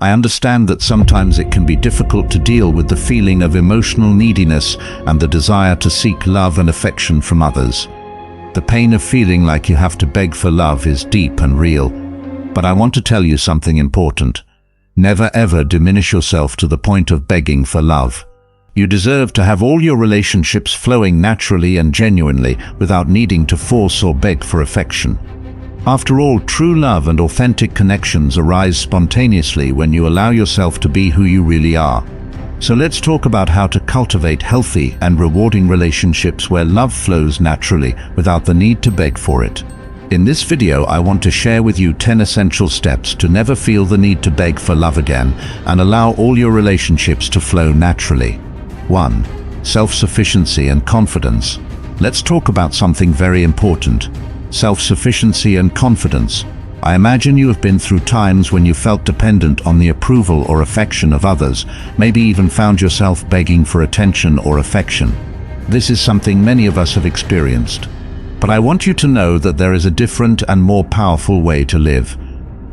I understand that sometimes it can be difficult to deal with the feeling of emotional neediness and the desire to seek love and affection from others. The pain of feeling like you have to beg for love is deep and real. But I want to tell you something important. Never ever diminish yourself to the point of begging for love. You deserve to have all your relationships flowing naturally and genuinely without needing to force or beg for affection. After all, true love and authentic connections arise spontaneously when you allow yourself to be who you really are. So let's talk about how to cultivate healthy and rewarding relationships where love flows naturally without the need to beg for it. In this video, I want to share with you 10 essential steps to never feel the need to beg for love again and allow all your relationships to flow naturally. 1. Self-sufficiency and confidence. Let's talk about something very important. Self-sufficiency and confidence. I imagine you have been through times when you felt dependent on the approval or affection of others, maybe even found yourself begging for attention or affection. This is something many of us have experienced. But I want you to know that there is a different and more powerful way to live.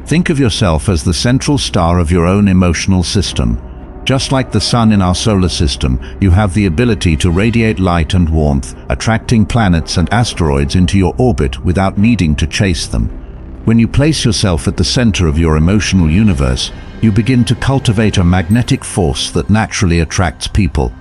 Think of yourself as the central star of your own emotional system. Just like the sun in our solar system, you have the ability to radiate light and warmth, attracting planets and asteroids into your orbit without needing to chase them. When you place yourself at the center of your emotional universe, you begin to cultivate a magnetic force that naturally attracts people.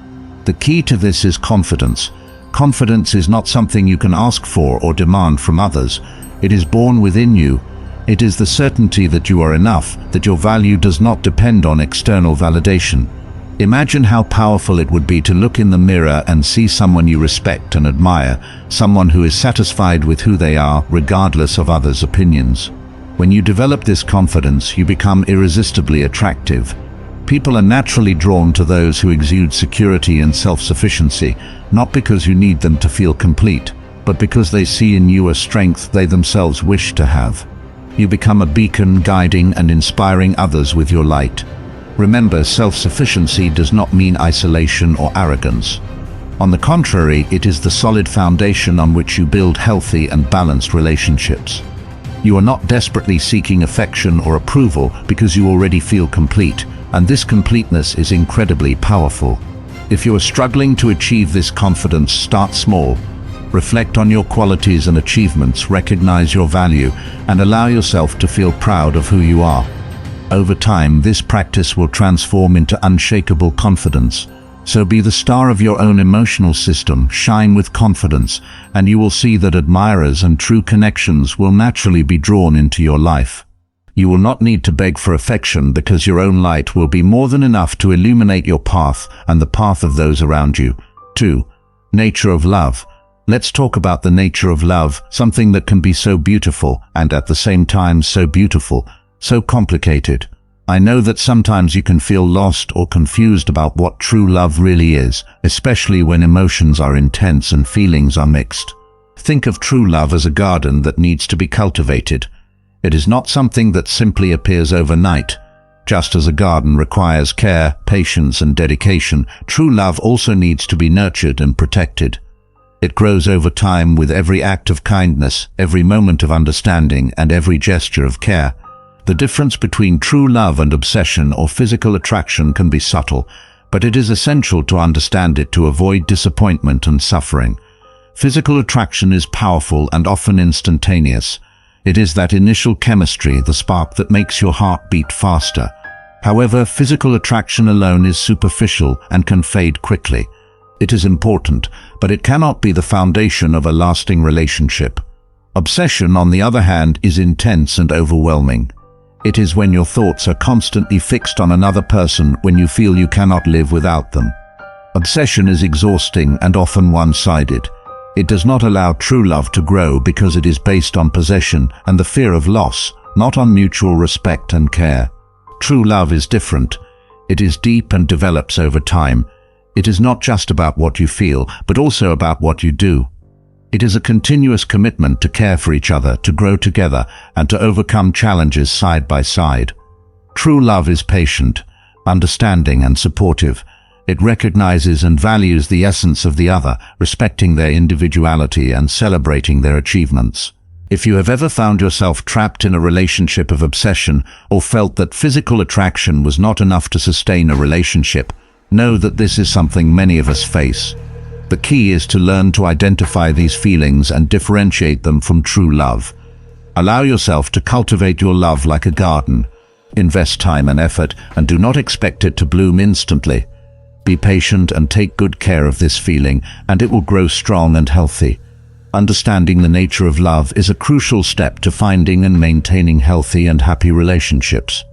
The key to this is confidence. Confidence is not something you can ask for or demand from others. It is born within you. It is the certainty that you are enough, that your value does not depend on external validation. Imagine how powerful it would be to look in the mirror and see someone you respect and admire, someone who is satisfied with who they are, regardless of others' opinions. When you develop this confidence, you become irresistibly attractive. People are naturally drawn to those who exude security and self-sufficiency, not because you need them to feel complete, but because they see in you a strength they themselves wish to have. You become a beacon guiding and inspiring others with your light. Remember, self-sufficiency does not mean isolation or arrogance. On the contrary, it is the solid foundation on which you build healthy and balanced relationships. You are not desperately seeking affection or approval because you already feel complete, and this completeness is incredibly powerful. If you are struggling to achieve this confidence, start small. Reflect on your qualities and achievements, recognize your value, and allow yourself to feel proud of who you are. Over time, this practice will transform into unshakable confidence. So be the star of your own emotional system, shine with confidence, and you will see that admirers and true connections will naturally be drawn into your life. You will not need to beg for affection because your own light will be more than enough to illuminate your path and the path of those around you. 2. Nature of love. Let's talk about the nature of love, something that can be so beautiful and at the same time so beautiful, so complicated. I know that sometimes you can feel lost or confused about what true love really is, especially when emotions are intense and feelings are mixed. Think of true love as a garden that needs to be cultivated. It is not something that simply appears overnight. Just as a garden requires care, patience, and dedication, true love also needs to be nurtured and protected. It grows over time with every act of kindness, every moment of understanding, and every gesture of care. The difference between true love and obsession or physical attraction can be subtle, but it is essential to understand it to avoid disappointment and suffering. Physical attraction is powerful and often instantaneous. It is that initial chemistry, the spark that makes your heart beat faster. However, physical attraction alone is superficial and can fade quickly. It is important, but it cannot be the foundation of a lasting relationship. Obsession, on the other hand, is intense and overwhelming. It is when your thoughts are constantly fixed on another person, when you feel you cannot live without them. Obsession is exhausting and often one-sided. It does not allow true love to grow because it is based on possession and the fear of loss, not on mutual respect and care. True love is different. It is deep and develops over time. It is not just about what you feel, but also about what you do. It is a continuous commitment to care for each other, to grow together, and to overcome challenges side by side. True love is patient, understanding, and supportive. It recognizes and values the essence of the other, respecting their individuality and celebrating their achievements. If you have ever found yourself trapped in a relationship of obsession or felt that physical attraction was not enough to sustain a relationship, know that this is something many of us face. The key is to learn to identify these feelings and differentiate them from true love. Allow yourself to cultivate your love like a garden. Invest time and effort, and do not expect it to bloom instantly. Be patient and take good care of this feeling, and it will grow strong and healthy. Understanding the nature of love is a crucial step to finding and maintaining healthy and happy relationships.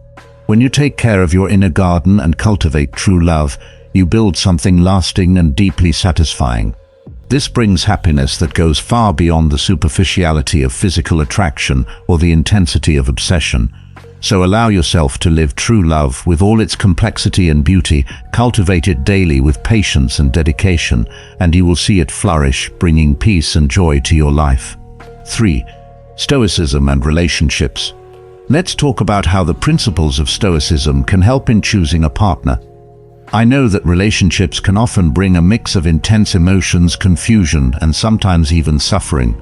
When you take care of your inner garden and cultivate true love, you build something lasting and deeply satisfying. This brings happiness that goes far beyond the superficiality of physical attraction or the intensity of obsession. So allow yourself to live true love with all its complexity and beauty, cultivate it daily with patience and dedication, and you will see it flourish, bringing peace and joy to your life. 3. Stoicism and relationships. Let's talk about how the principles of Stoicism can help in choosing a partner. I know that relationships can often bring a mix of intense emotions, confusion, and sometimes even suffering.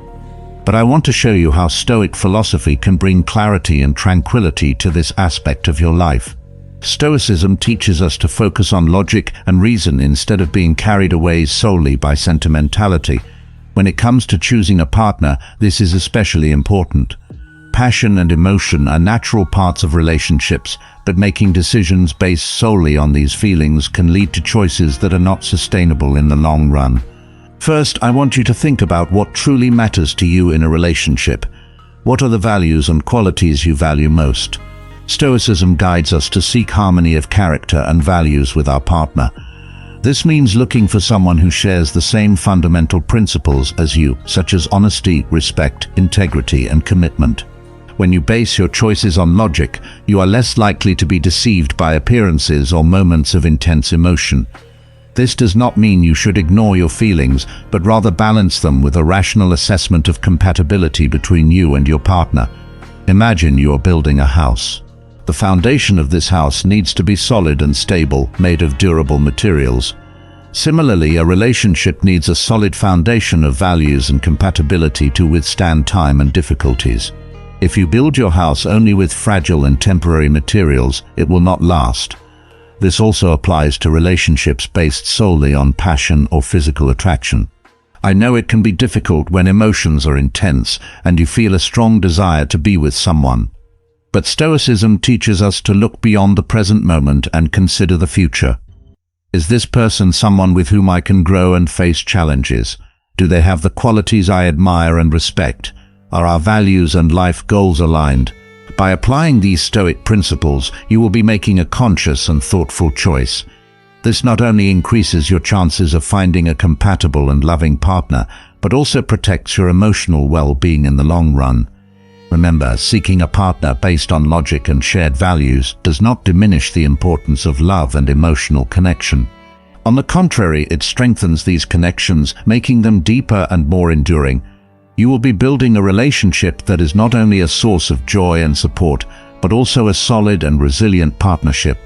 But I want to show you how Stoic philosophy can bring clarity and tranquility to this aspect of your life. Stoicism teaches us to focus on logic and reason instead of being carried away solely by sentimentality. When it comes to choosing a partner, this is especially important. Passion and emotion are natural parts of relationships, but making decisions based solely on these feelings can lead to choices that are not sustainable in the long run. First, I want you to think about what truly matters to you in a relationship. What are the values and qualities you value most? Stoicism guides us to seek harmony of character and values with our partner. This means looking for someone who shares the same fundamental principles as you, such as honesty, respect, integrity, and commitment. When you base your choices on logic, you are less likely to be deceived by appearances or moments of intense emotion. This does not mean you should ignore your feelings, but rather balance them with a rational assessment of compatibility between you and your partner. Imagine you are building a house. The foundation of this house needs to be solid and stable, made of durable materials. Similarly, a relationship needs a solid foundation of values and compatibility to withstand time and difficulties. If you build your house only with fragile and temporary materials, it will not last. This also applies to relationships based solely on passion or physical attraction. I know it can be difficult when emotions are intense and you feel a strong desire to be with someone. But Stoicism teaches us to look beyond the present moment and consider the future. Is this person someone with whom I can grow and face challenges? Do they have the qualities I admire and respect? Are our values and life goals aligned? By applying these Stoic principles, you will be making a conscious and thoughtful choice. This not only increases your chances of finding a compatible and loving partner, but also protects your emotional well-being in the long run. Remember, seeking a partner based on logic and shared values does not diminish the importance of love and emotional connection. On the contrary, it strengthens these connections, making them deeper and more enduring. You will be building a relationship that is not only a source of joy and support, but also a solid and resilient partnership.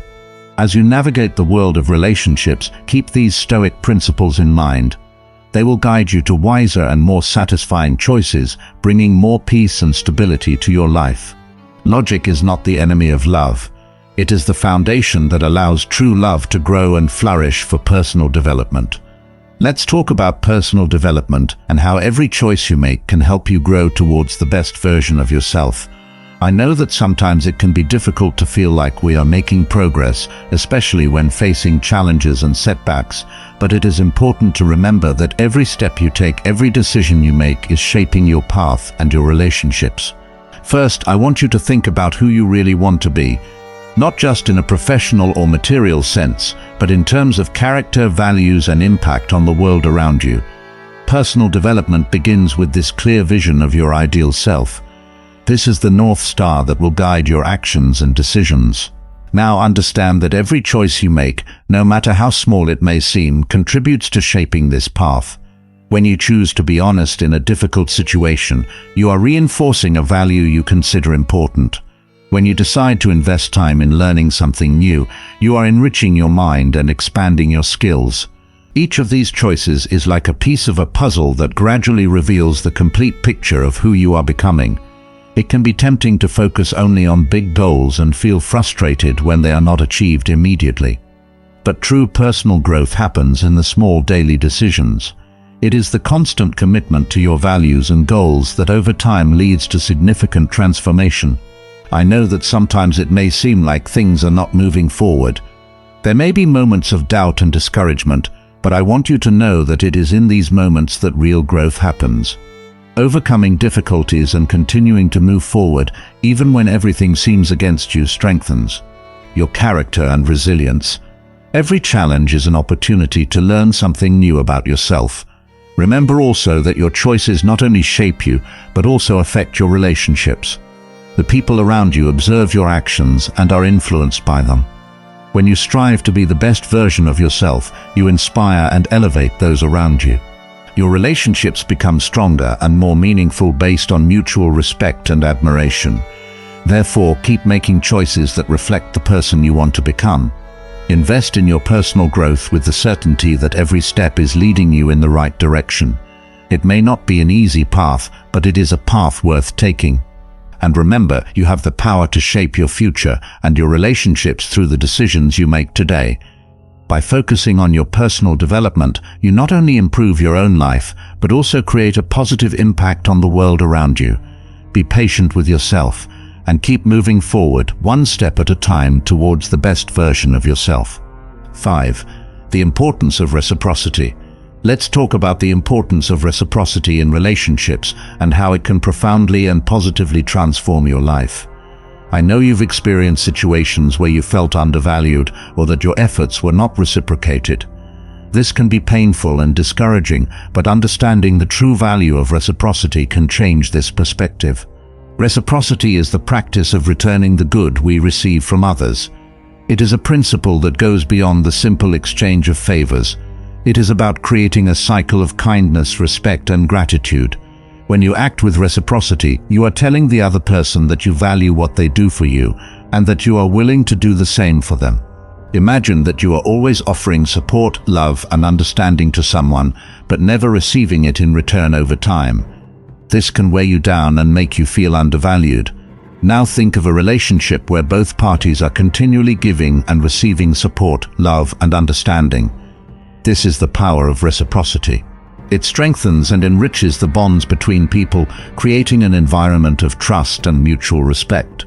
As you navigate the world of relationships, keep these Stoic principles in mind. They will guide you to wiser and more satisfying choices, bringing more peace and stability to your life. Logic is not the enemy of love. It is the foundation that allows true love to grow and flourish for personal development. Let's talk about personal development and how every choice you make can help you grow towards the best version of yourself. I know that sometimes it can be difficult to feel like we are making progress, especially when facing challenges and setbacks, but it is important to remember that every step you take, every decision you make is shaping your path and your relationships. First, I want you to think about who you really want to be. Not just in a professional or material sense, but in terms of character, values, and impact on the world around you. Personal development begins with this clear vision of your ideal self. This is the North Star that will guide your actions and decisions. Now understand that every choice you make, no matter how small it may seem, contributes to shaping this path. When you choose to be honest in a difficult situation, you are reinforcing a value you consider important. When you decide to invest time in learning something new, you are enriching your mind and expanding your skills. Each of these choices is like a piece of a puzzle that gradually reveals the complete picture of who you are becoming. It can be tempting to focus only on big goals and feel frustrated when they are not achieved immediately. But true personal growth happens in the small daily decisions. It is the constant commitment to your values and goals that over time leads to significant transformation. I know that sometimes it may seem like things are not moving forward. There may be moments of doubt and discouragement, but I want you to know that it is in these moments that real growth happens. Overcoming difficulties and continuing to move forward, even when everything seems against you, strengthens your character and resilience. Every challenge is an opportunity to learn something new about yourself. Remember also that your choices not only shape you, but also affect your relationships. The people around you observe your actions and are influenced by them. When you strive to be the best version of yourself, you inspire and elevate those around you. Your relationships become stronger and more meaningful based on mutual respect and admiration. Therefore, keep making choices that reflect the person you want to become. Invest in your personal growth with the certainty that every step is leading you in the right direction. It may not be an easy path, but it is a path worth taking. And remember, you have the power to shape your future and your relationships through the decisions you make today. By focusing on your personal development, you not only improve your own life, but also create a positive impact on the world around you. Be patient with yourself and keep moving forward one step at a time towards the best version of yourself. 5. The importance of reciprocity. Let's talk about the importance of reciprocity in relationships and how it can profoundly and positively transform your life. I know you've experienced situations where you felt undervalued or that your efforts were not reciprocated. This can be painful and discouraging, but understanding the true value of reciprocity can change this perspective. Reciprocity is the practice of returning the good we receive from others. It is a principle that goes beyond the simple exchange of favors. It is about creating a cycle of kindness, respect, and gratitude. When you act with reciprocity, you are telling the other person that you value what they do for you and that you are willing to do the same for them. Imagine that you are always offering support, love, and understanding to someone, but never receiving it in return over time. This can weigh you down and make you feel undervalued. Now think of a relationship where both parties are continually giving and receiving support, love, and understanding. This is the power of reciprocity. It strengthens and enriches the bonds between people, creating an environment of trust and mutual respect.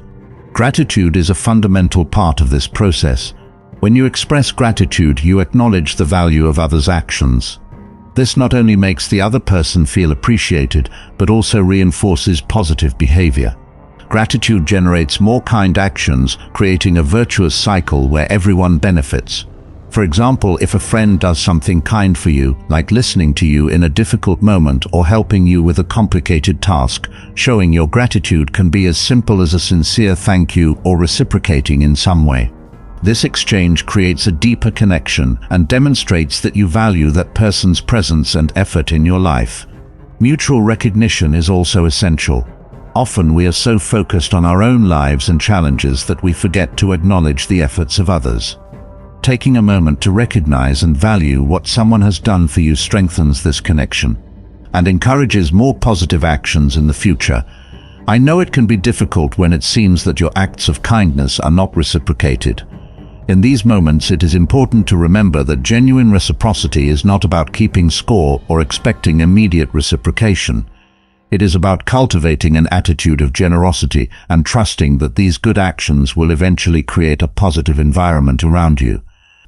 Gratitude is a fundamental part of this process. When you express gratitude, you acknowledge the value of others' actions. This not only makes the other person feel appreciated, but also reinforces positive behavior. Gratitude generates more kind actions, creating a virtuous cycle where everyone benefits. For example, if a friend does something kind for you, like listening to you in a difficult moment or helping you with a complicated task, showing your gratitude can be as simple as a sincere thank you or reciprocating in some way. This exchange creates a deeper connection and demonstrates that you value that person's presence and effort in your life. Mutual recognition is also essential. Often we are so focused on our own lives and challenges that we forget to acknowledge the efforts of others. Taking a moment to recognize and value what someone has done for you strengthens this connection and encourages more positive actions in the future. I know it can be difficult when it seems that your acts of kindness are not reciprocated. In these moments, it is important to remember that genuine reciprocity is not about keeping score or expecting immediate reciprocation. It is about cultivating an attitude of generosity and trusting that these good actions will eventually create a positive environment around you.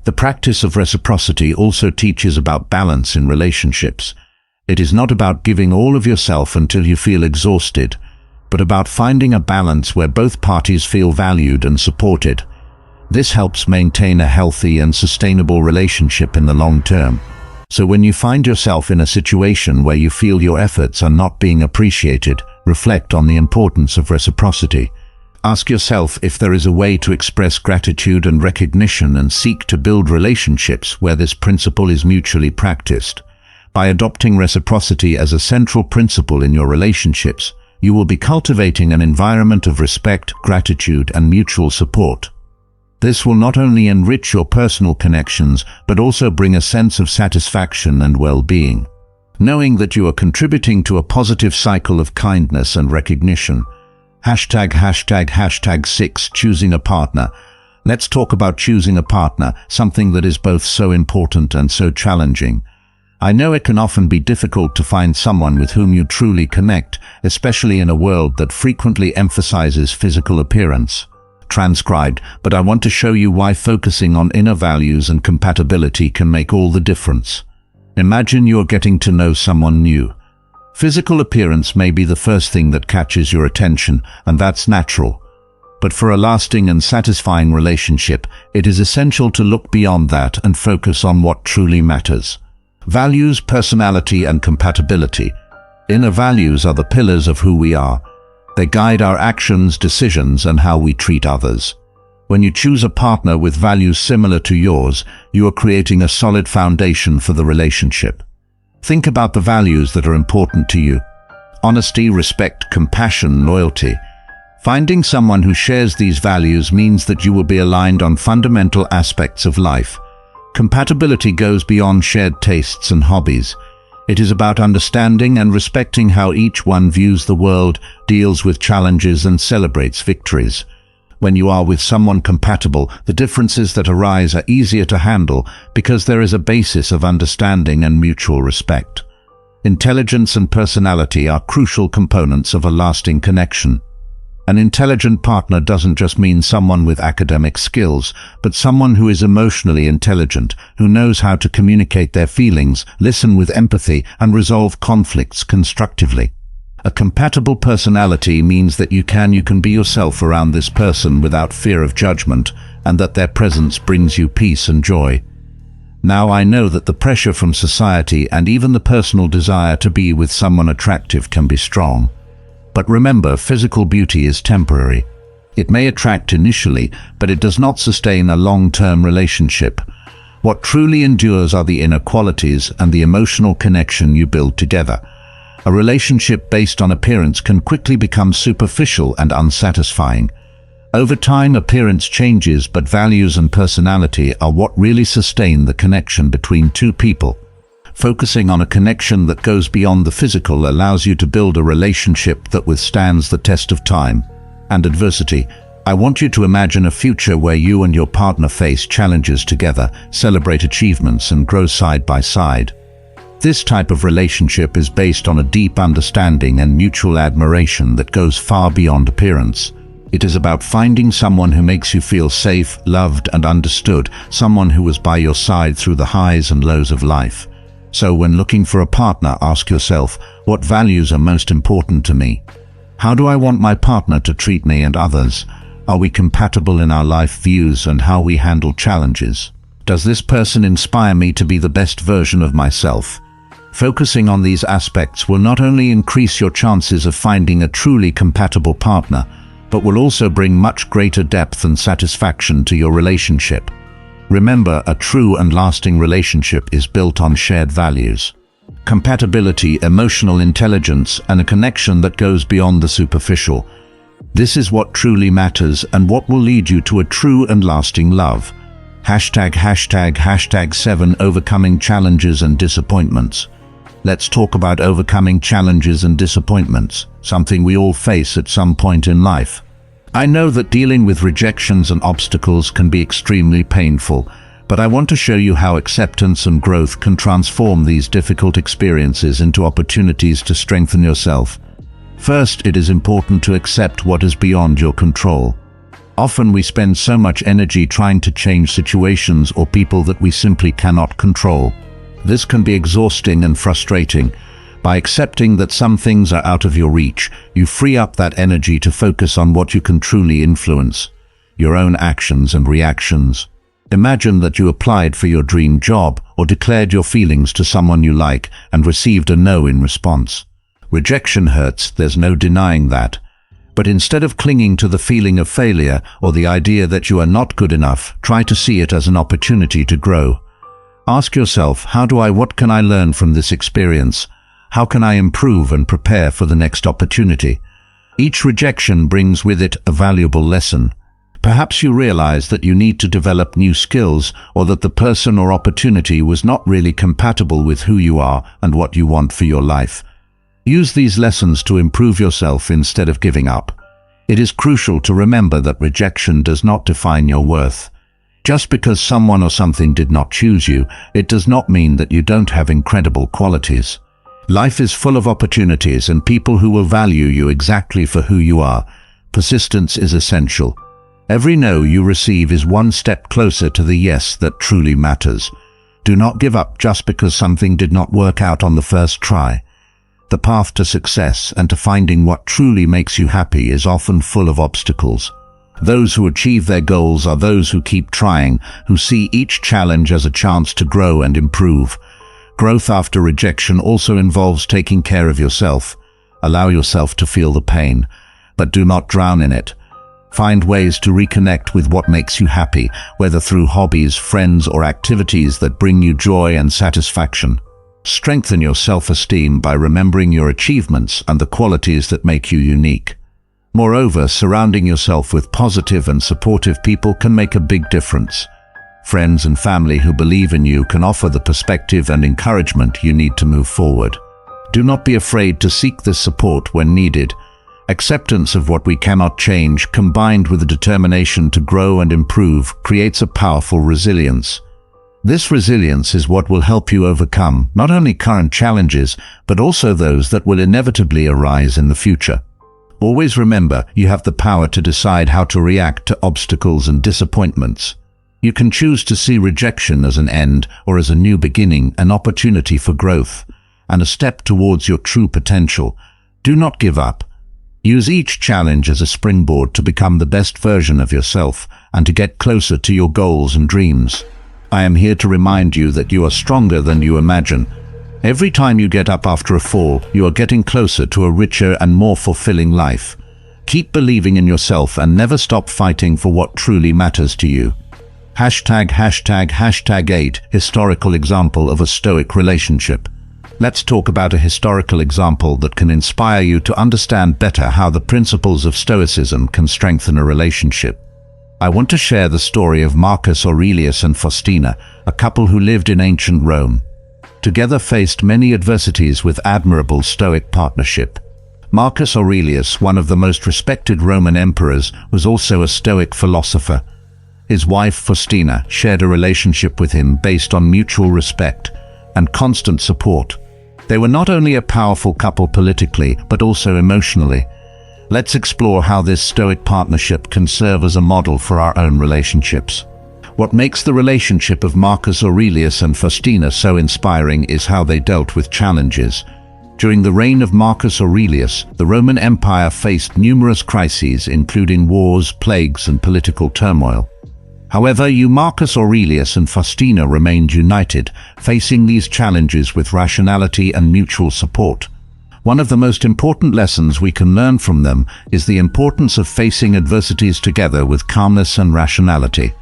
The practice of reciprocity also teaches about balance in relationships. It is not about giving all of yourself until you feel exhausted, but about finding a balance where both parties feel valued and supported. This helps maintain a healthy and sustainable relationship in the long term. So when you find yourself in a situation where you feel your efforts are not being appreciated, reflect on the importance of reciprocity. Ask yourself if there is a way to express gratitude and recognition and seek to build relationships where this principle is mutually practiced. By adopting reciprocity as a central principle in your relationships, you will be cultivating an environment of respect, gratitude, and mutual support. This will not only enrich your personal connections, but also bring a sense of satisfaction and well-being, knowing that you are contributing to a positive cycle of kindness and recognition. ####6 Choosing a partner. Let's talk about choosing a partner, something that is both so important and so challenging. I know it can often be difficult to find someone with whom you truly connect, especially in a world that frequently emphasizes physical appearance. Transcribed, but I want to show you why focusing on inner values and compatibility can make all the difference. Imagine you're getting to know someone new. Physical appearance may be the first thing that catches your attention, and that's natural. But for a lasting and satisfying relationship, it is essential to look beyond that and focus on what truly matters. Values, personality, and compatibility. Inner values are the pillars of who we are. They guide our actions, decisions, and how we treat others. When you choose a partner with values similar to yours, you are creating a solid foundation for the relationship. Think about the values that are important to you: honesty, respect, compassion, loyalty. Finding someone who shares these values means that you will be aligned on fundamental aspects of life. Compatibility goes beyond shared tastes and hobbies. It is about understanding and respecting how each one views the world, deals with challenges, and celebrates victories. When you are with someone compatible, the differences that arise are easier to handle because there is a basis of understanding and mutual respect. Intelligence and personality are crucial components of a lasting connection. An intelligent partner doesn't just mean someone with academic skills, but someone who is emotionally intelligent, who knows how to communicate their feelings, listen with empathy, and resolve conflicts constructively. A compatible personality means that you can be yourself around this person without fear of judgment, and that their presence brings you peace and joy. Now I know that the pressure from society and even the personal desire to be with someone attractive can be strong. But remember, physical beauty is temporary. It may attract initially, but it does not sustain a long-term relationship. What truly endures are the inner qualities and the emotional connection you build together. A relationship based on appearance can quickly become superficial and unsatisfying. Over time, appearance changes, but values and personality are what really sustain the connection between two people. Focusing on a connection that goes beyond the physical allows you to build a relationship that withstands the test of time and adversity. I want you to imagine a future where you and your partner face challenges together, celebrate achievements, and grow side by side. This type of relationship is based on a deep understanding and mutual admiration that goes far beyond appearance. It is about finding someone who makes you feel safe, loved, and understood, someone who was by your side through the highs and lows of life. So when looking for a partner, ask yourself, what values are most important to me? How do I want my partner to treat me and others? Are we compatible in our life views and how we handle challenges? Does this person inspire me to be the best version of myself? Focusing on these aspects will not only increase your chances of finding a truly compatible partner, but will also bring much greater depth and satisfaction to your relationship. Remember, a true and lasting relationship is built on shared values, compatibility, emotional intelligence, and a connection that goes beyond the superficial. This is what truly matters and what will lead you to a true and lasting love. ###7 Overcoming challenges and disappointments. Let's talk about overcoming challenges and disappointments, something we all face at some point in life. I know that dealing with rejections and obstacles can be extremely painful, but I want to show you how acceptance and growth can transform these difficult experiences into opportunities to strengthen yourself. First, it is important to accept what is beyond your control. Often we spend so much energy trying to change situations or people that we simply cannot control. This can be exhausting and frustrating. By accepting that some things are out of your reach, you free up that energy to focus on what you can truly influence, your own actions and reactions. Imagine that you applied for your dream job or declared your feelings to someone you like and received a no in response. Rejection hurts, there's no denying that. But instead of clinging to the feeling of failure or the idea that you are not good enough, try to see it as an opportunity to grow. Ask yourself, what can I learn from this experience? How can I improve and prepare for the next opportunity? Each rejection brings with it a valuable lesson. Perhaps you realize that you need to develop new skills, or that the person or opportunity was not really compatible with who you are and what you want for your life. Use these lessons to improve yourself instead of giving up. It is crucial to remember that rejection does not define your worth. Just because someone or something did not choose you, it does not mean that you don't have incredible qualities. Life is full of opportunities and people who will value you exactly for who you are. Persistence is essential. Every no you receive is one step closer to the yes that truly matters. Do not give up just because something did not work out on the first try. The path to success and to finding what truly makes you happy is often full of obstacles. Those who achieve their goals are those who keep trying, who see each challenge as a chance to grow and improve. Growth after rejection also involves taking care of yourself. Allow yourself to feel the pain, but do not drown in it. Find ways to reconnect with what makes you happy, whether through hobbies, friends, or activities that bring you joy and satisfaction. Strengthen your self-esteem by remembering your achievements and the qualities that make you unique. Moreover, surrounding yourself with positive and supportive people can make a big difference. Friends and family who believe in you can offer the perspective and encouragement you need to move forward. Do not be afraid to seek this support when needed. Acceptance of what we cannot change, combined with the determination to grow and improve, creates a powerful resilience. This resilience is what will help you overcome not only current challenges, but also those that will inevitably arise in the future. Always remember, you have the power to decide how to react to obstacles and disappointments. You can choose to see rejection as an end, or as a new beginning, an opportunity for growth, and a step towards your true potential. Do not give up. Use each challenge as a springboard to become the best version of yourself and to get closer to your goals and dreams. I am here to remind you that you are stronger than you imagine. Every time you get up after a fall, you are getting closer to a richer and more fulfilling life. Keep believing in yourself and never stop fighting for what truly matters to you. #8 Historical example of a Stoic relationship. Let's talk about a historical example that can inspire you to understand better how the principles of Stoicism can strengthen a relationship. I want to share the story of Marcus Aurelius and Faustina, a couple who lived in ancient Rome. Together faced many adversities with admirable Stoic partnership. Marcus Aurelius, one of the most respected Roman emperors, was also a Stoic philosopher. His wife Faustina shared a relationship with him based on mutual respect and constant support. They were not only a powerful couple politically, but also emotionally. Let's explore how this Stoic partnership can serve as a model for our own relationships. What makes the relationship of Marcus Aurelius and Faustina so inspiring is how they dealt with challenges. During the reign of Marcus Aurelius, the Roman Empire faced numerous crises, including wars, plagues, and political turmoil. However, Marcus Aurelius and Faustina remained united, facing these challenges with rationality and mutual support. One of the most important lessons we can learn from them is the importance of facing adversities together with calmness and rationality.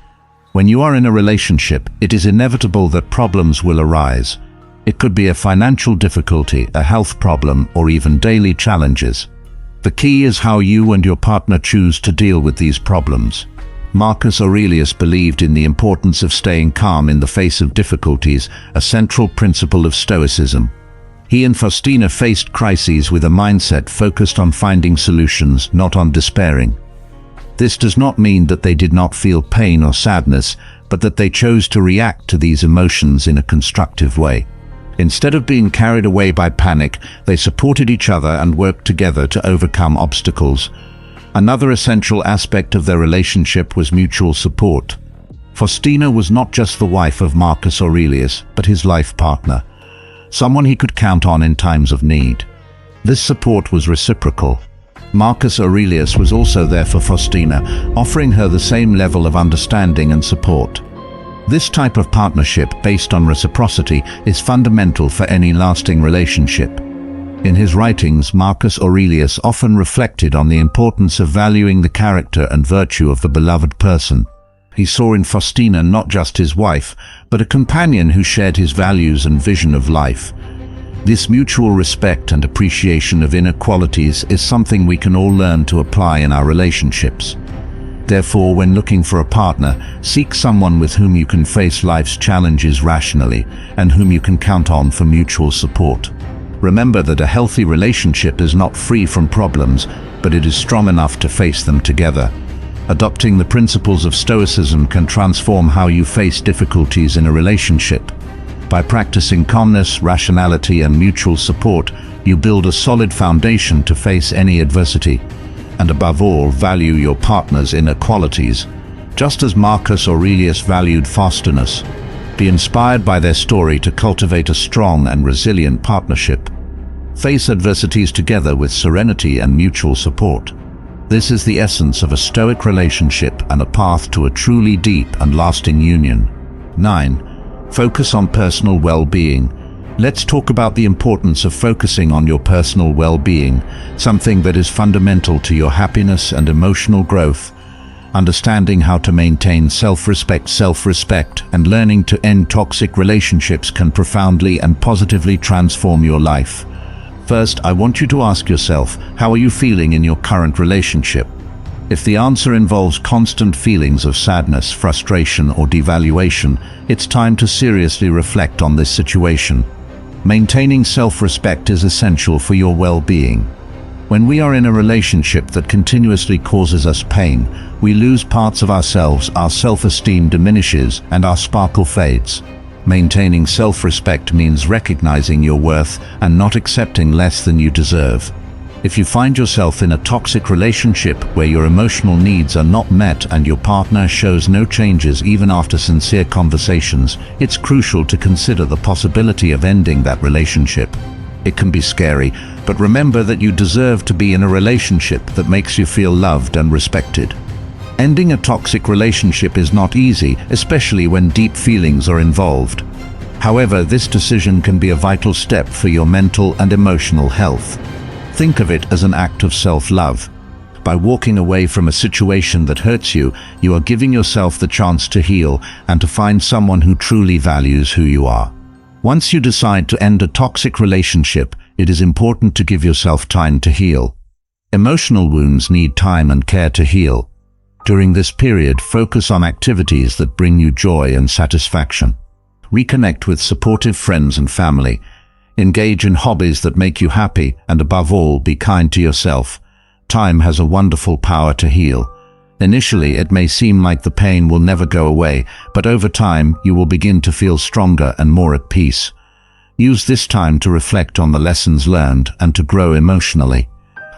When you are in a relationship, it is inevitable that problems will arise. It could be a financial difficulty, a health problem, or even daily challenges. The key is how you and your partner choose to deal with these problems. Marcus Aurelius believed in the importance of staying calm in the face of difficulties, a central principle of Stoicism. He and Faustina faced crises with a mindset focused on finding solutions, not on despairing. This does not mean that they did not feel pain or sadness, but that they chose to react to these emotions in a constructive way. Instead of being carried away by panic, they supported each other and worked together to overcome obstacles. Another essential aspect of their relationship was mutual support. Faustina was not just the wife of Marcus Aurelius, but his life partner, someone he could count on in times of need. This support was reciprocal. Marcus Aurelius was also there for Faustina, offering her the same level of understanding and support. This type of partnership, based on reciprocity, is fundamental for any lasting relationship. In his writings, Marcus Aurelius often reflected on the importance of valuing the character and virtue of the beloved person. He saw in Faustina not just his wife, but a companion who shared his values and vision of life. This mutual respect and appreciation of inner qualities is something we can all learn to apply in our relationships. Therefore, when looking for a partner, seek someone with whom you can face life's challenges rationally and whom you can count on for mutual support. Remember that a healthy relationship is not free from problems, but it is strong enough to face them together. Adopting the principles of Stoicism can transform how you face difficulties in a relationship. By practicing calmness, rationality, and mutual support, you build a solid foundation to face any adversity. And above all, value your partner's inner qualities, just as Marcus Aurelius valued fastness. Be inspired by their story to cultivate a strong and resilient partnership. Face adversities together with serenity and mutual support. This is the essence of a Stoic relationship and a path to a truly deep and lasting union. 9. Focus on personal well-being. Let's talk about the importance of focusing on your personal well-being, something that is fundamental to your happiness and emotional growth. Understanding how to maintain self-respect, and learning to end toxic relationships can profoundly and positively transform your life. First, I want you to ask yourself, how are you feeling in your current relationship? If the answer involves constant feelings of sadness, frustration, or devaluation, it's time to seriously reflect on this situation. Maintaining self-respect is essential for your well-being. When we are in a relationship that continuously causes us pain, we lose parts of ourselves, our self-esteem diminishes, and our sparkle fades. Maintaining self-respect means recognizing your worth and not accepting less than you deserve. If you find yourself in a toxic relationship where your emotional needs are not met and your partner shows no changes even after sincere conversations, it's crucial to consider the possibility of ending that relationship. It can be scary, but remember that you deserve to be in a relationship that makes you feel loved and respected. Ending a toxic relationship is not easy, especially when deep feelings are involved. However, this decision can be a vital step for your mental and emotional health. Think of it as an act of self-love. By walking away from a situation that hurts you, you are giving yourself the chance to heal and to find someone who truly values who you are. Once you decide to end a toxic relationship, it is important to give yourself time to heal. Emotional wounds need time and care to heal. During this period, focus on activities that bring you joy and satisfaction. Reconnect with supportive friends and family. Engage in hobbies that make you happy, and above all, be kind to yourself. Time has a wonderful power to heal. Initially, it may seem like the pain will never go away, but over time, you will begin to feel stronger and more at peace. Use this time to reflect on the lessons learned and to grow emotionally.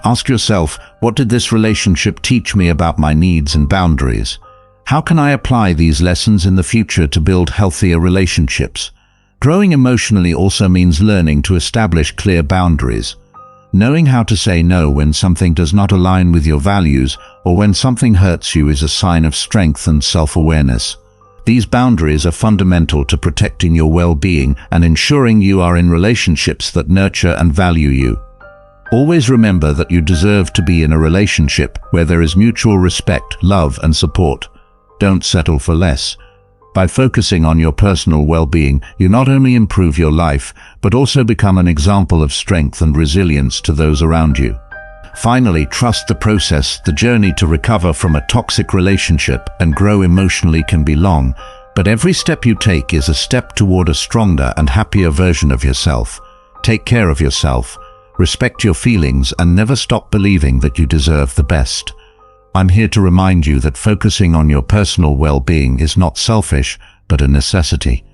Ask yourself, what did this relationship teach me about my needs and boundaries? How can I apply these lessons in the future to build healthier relationships? Growing emotionally also means learning to establish clear boundaries. Knowing how to say no when something does not align with your values or when something hurts you is a sign of strength and self-awareness. These boundaries are fundamental to protecting your well-being and ensuring you are in relationships that nurture and value you. Always remember that you deserve to be in a relationship where there is mutual respect, love, and support. Don't settle for less. By focusing on your personal well-being, you not only improve your life, but also become an example of strength and resilience to those around you. Finally, trust the process. The journey to recover from a toxic relationship and grow emotionally can be long, but every step you take is a step toward a stronger and happier version of yourself. Take care of yourself, respect your feelings, and never stop believing that you deserve the best. I'm here to remind you that focusing on your personal well-being is not selfish, but a necessity.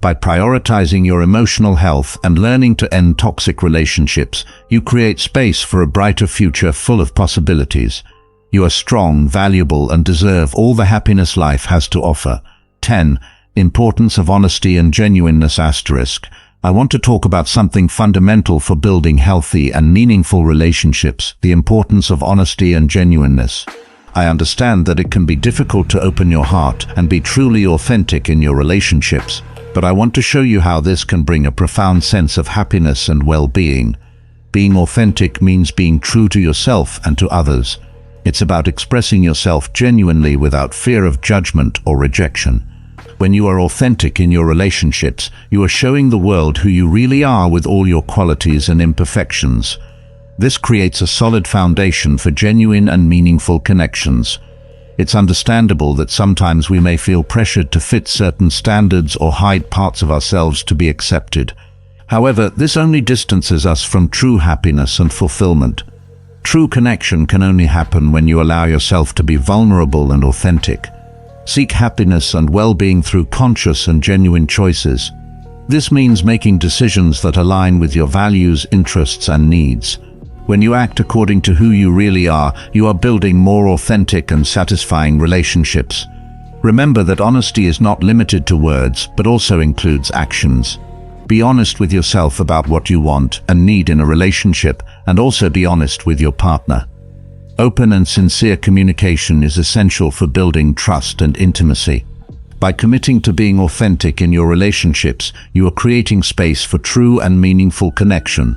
By prioritizing your emotional health and learning to end toxic relationships, you create space for a brighter future full of possibilities. You are strong, valuable, and deserve all the happiness life has to offer. 10. Importance of honesty and genuineness *. I want to talk about something fundamental for building healthy and meaningful relationships: the importance of honesty and genuineness. I understand that it can be difficult to open your heart and be truly authentic in your relationships, but I want to show you how this can bring a profound sense of happiness and well-being. Being authentic means being true to yourself and to others. It's about expressing yourself genuinely without fear of judgment or rejection. When you are authentic in your relationships, you are showing the world who you really are with all your qualities and imperfections. This creates a solid foundation for genuine and meaningful connections. It's understandable that sometimes we may feel pressured to fit certain standards or hide parts of ourselves to be accepted. However, this only distances us from true happiness and fulfillment. True connection can only happen when you allow yourself to be vulnerable and authentic. Seek happiness and well-being through conscious and genuine choices. This means making decisions that align with your values, interests, and needs. When you act according to who you really are, you are building more authentic and satisfying relationships. Remember that honesty is not limited to words, but also includes actions. Be honest with yourself about what you want and need in a relationship, and also be honest with your partner. Open and sincere communication is essential for building trust and intimacy. By committing to being authentic in your relationships, you are creating space for true and meaningful connection.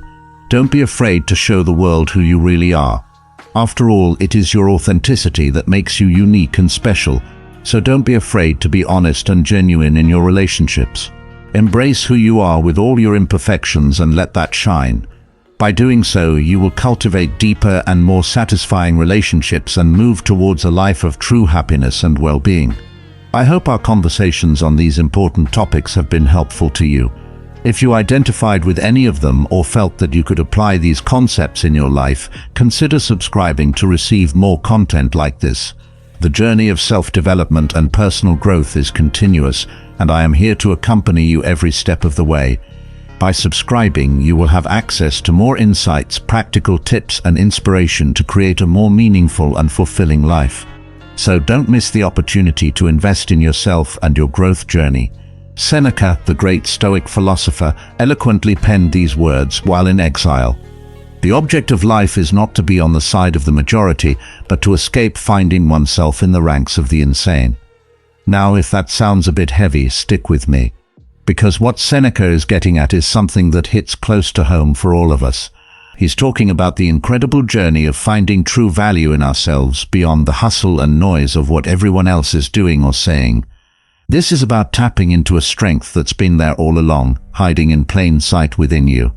Don't be afraid to show the world who you really are. After all, it is your authenticity that makes you unique and special, so don't be afraid to be honest and genuine in your relationships. Embrace who you are with all your imperfections and let that shine. By doing so, you will cultivate deeper and more satisfying relationships and move towards a life of true happiness and well-being. I hope our conversations on these important topics have been helpful to you. If you identified with any of them or felt that you could apply these concepts in your life, consider subscribing to receive more content like this. The journey of self-development and personal growth is continuous, and I am here to accompany you every step of the way. By subscribing, you will have access to more insights, practical tips, and inspiration to create a more meaningful and fulfilling life. So don't miss the opportunity to invest in yourself and your growth journey. Seneca, the great Stoic philosopher, eloquently penned these words while in exile. The object of life is not to be on the side of the majority, but to escape finding oneself in the ranks of the insane. Now, if that sounds a bit heavy, stick with me. Because what Seneca is getting at is something that hits close to home for all of us. He's talking about the incredible journey of finding true value in ourselves beyond the hustle and noise of what everyone else is doing or saying. This is about tapping into a strength that's been there all along, hiding in plain sight within you.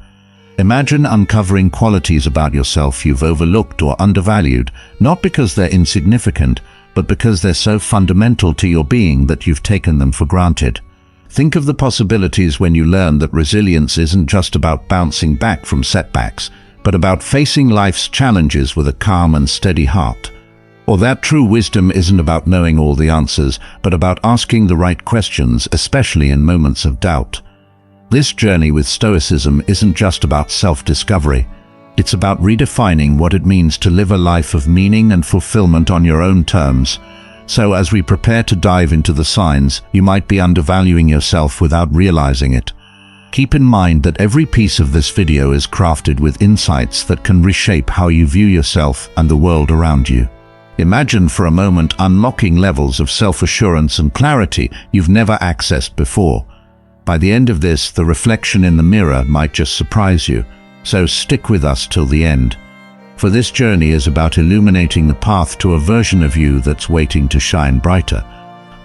Imagine uncovering qualities about yourself you've overlooked or undervalued, not because they're insignificant, but because they're so fundamental to your being that you've taken them for granted. Think of the possibilities when you learn that resilience isn't just about bouncing back from setbacks, but about facing life's challenges with a calm and steady heart. Or that true wisdom isn't about knowing all the answers, but about asking the right questions, especially in moments of doubt. This journey with Stoicism isn't just about self-discovery. It's about redefining what it means to live a life of meaning and fulfillment on your own terms. So as we prepare to dive into the signs, you might be undervaluing yourself without realizing it. Keep in mind that every piece of this video is crafted with insights that can reshape how you view yourself and the world around you. Imagine for a moment unlocking levels of self-assurance and clarity you've never accessed before. By the end of this, the reflection in the mirror might just surprise you, so stick with us till the end. For this journey is about illuminating the path to a version of you that's waiting to shine brighter.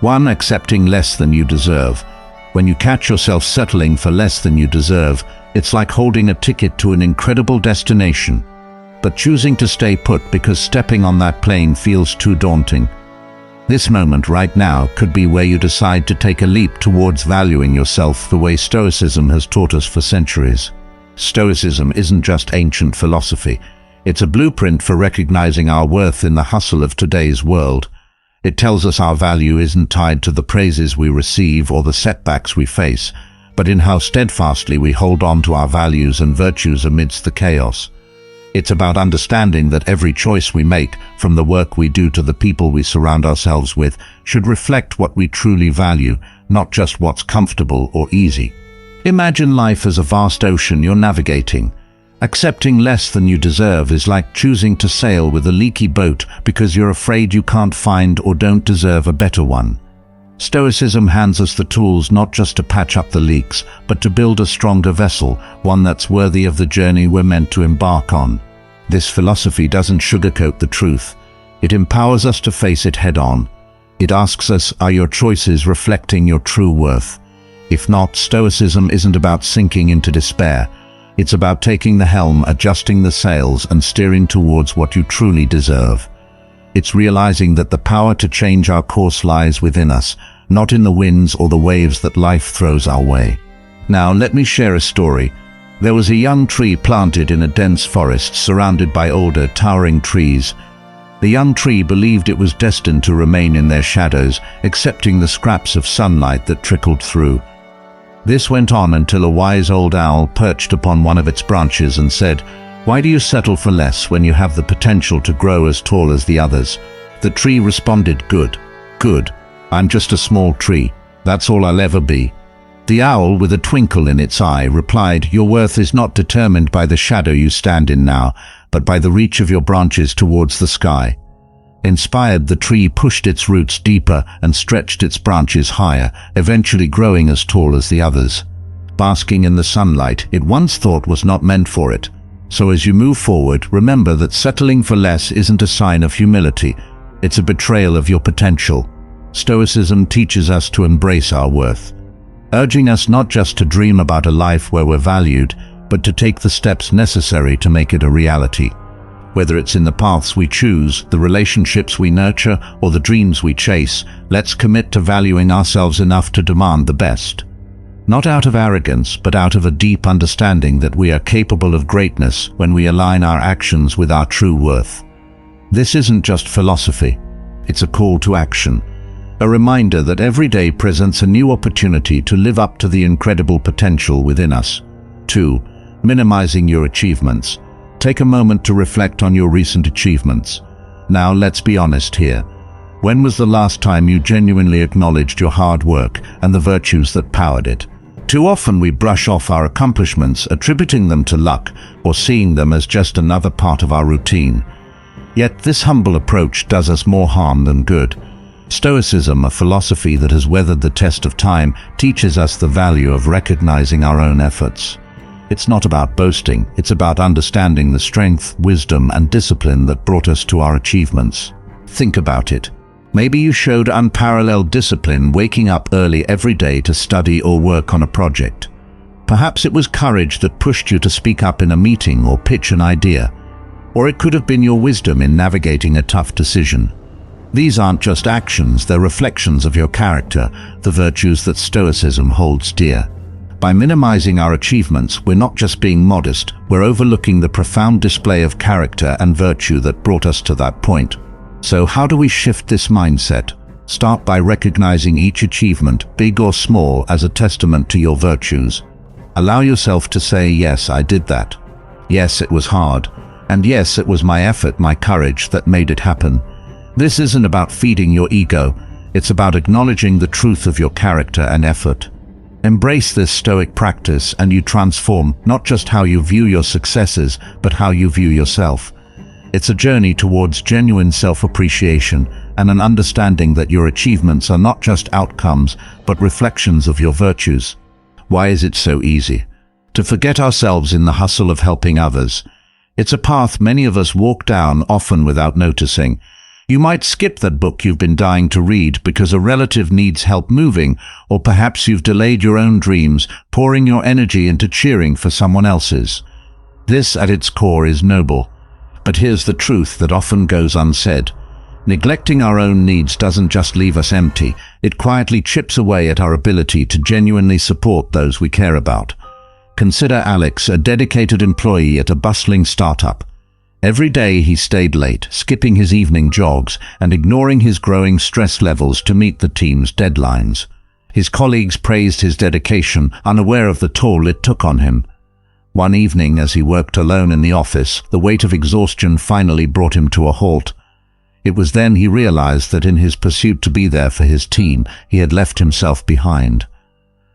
One, accepting less than you deserve. When you catch yourself settling for less than you deserve, it's like holding a ticket to an incredible destination, but choosing to stay put because stepping on that plane feels too daunting. This moment right now could be where you decide to take a leap towards valuing yourself the way Stoicism has taught us for centuries. Stoicism isn't just ancient philosophy. It's a blueprint for recognizing our worth in the hustle of today's world. It tells us our value isn't tied to the praises we receive or the setbacks we face, but in how steadfastly we hold on to our values and virtues amidst the chaos. It's about understanding that every choice we make, from the work we do to the people we surround ourselves with, should reflect what we truly value, not just what's comfortable or easy. Imagine life as a vast ocean you're navigating. Accepting less than you deserve is like choosing to sail with a leaky boat because you're afraid you can't find or don't deserve a better one. Stoicism hands us the tools not just to patch up the leaks, but to build a stronger vessel, one that's worthy of the journey we're meant to embark on. This philosophy doesn't sugarcoat the truth. It empowers us to face it head-on. It asks us, are your choices reflecting your true worth? If not, Stoicism isn't about sinking into despair. It's about taking the helm, adjusting the sails, and steering towards what you truly deserve. It's realizing that the power to change our course lies within us, not in the winds or the waves that life throws our way. Now, let me share a story. There was a young tree planted in a dense forest surrounded by older, towering trees. The young tree believed it was destined to remain in their shadows, accepting the scraps of sunlight that trickled through. This went on until a wise old owl perched upon one of its branches and said, "Why do you settle for less when you have the potential to grow as tall as the others?" The tree responded, "Good, good. I'm just a small tree. That's all I'll ever be." The owl, with a twinkle in its eye, replied, "Your worth is not determined by the shadow you stand in now, but by the reach of your branches towards the sky." Inspired, the tree pushed its roots deeper and stretched its branches higher, eventually growing as tall as the others. Basking in the sunlight it once thought was not meant for it. So as you move forward, remember that settling for less isn't a sign of humility. It's a betrayal of your potential. Stoicism teaches us to embrace our worth, urging us not just to dream about a life where we're valued, but to take the steps necessary to make it a reality. Whether it's in the paths we choose, the relationships we nurture, or the dreams we chase, let's commit to valuing ourselves enough to demand the best. Not out of arrogance, but out of a deep understanding that we are capable of greatness when we align our actions with our true worth. This isn't just philosophy, it's a call to action. A reminder that every day presents a new opportunity to live up to the incredible potential within us. 2. Minimizing your achievements. Take a moment to reflect on your recent achievements. Now, let's be honest here. When was the last time you genuinely acknowledged your hard work and the virtues that powered it? Too often we brush off our accomplishments, attributing them to luck or seeing them as just another part of our routine. Yet this humble approach does us more harm than good. Stoicism, a philosophy that has weathered the test of time, teaches us the value of recognizing our own efforts. It's not about boasting, it's about understanding the strength, wisdom, and discipline that brought us to our achievements. Think about it. Maybe you showed unparalleled discipline, waking up early every day to study or work on a project. Perhaps it was courage that pushed you to speak up in a meeting or pitch an idea. Or it could have been your wisdom in navigating a tough decision. These aren't just actions, they're reflections of your character, the virtues that Stoicism holds dear. By minimizing our achievements, we're not just being modest, we're overlooking the profound display of character and virtue that brought us to that point. So how do we shift this mindset? Start by recognizing each achievement, big or small, as a testament to your virtues. Allow yourself to say, "Yes, I did that. Yes, it was hard. And yes, it was my effort, my courage that made it happen." This isn't about feeding your ego. It's about acknowledging the truth of your character and effort. Embrace this Stoic practice and you transform not just how you view your successes, but how you view yourself. It's a journey towards genuine self-appreciation and an understanding that your achievements are not just outcomes, but reflections of your virtues. Why is it so easy to forget ourselves in the hustle of helping others? It's a path many of us walk down, often without noticing. You might skip that book you've been dying to read because a relative needs help moving, or perhaps you've delayed your own dreams, pouring your energy into cheering for someone else's. This, at its core, is noble. But here's the truth that often goes unsaid. Neglecting our own needs doesn't just leave us empty, it quietly chips away at our ability to genuinely support those we care about. Consider Alex, a dedicated employee at a bustling startup. Every day he stayed late, skipping his evening jogs and ignoring his growing stress levels to meet the team's deadlines. His colleagues praised his dedication, unaware of the toll it took on him. One evening, as he worked alone in the office, the weight of exhaustion finally brought him to a halt. It was then he realized that in his pursuit to be there for his team, he had left himself behind.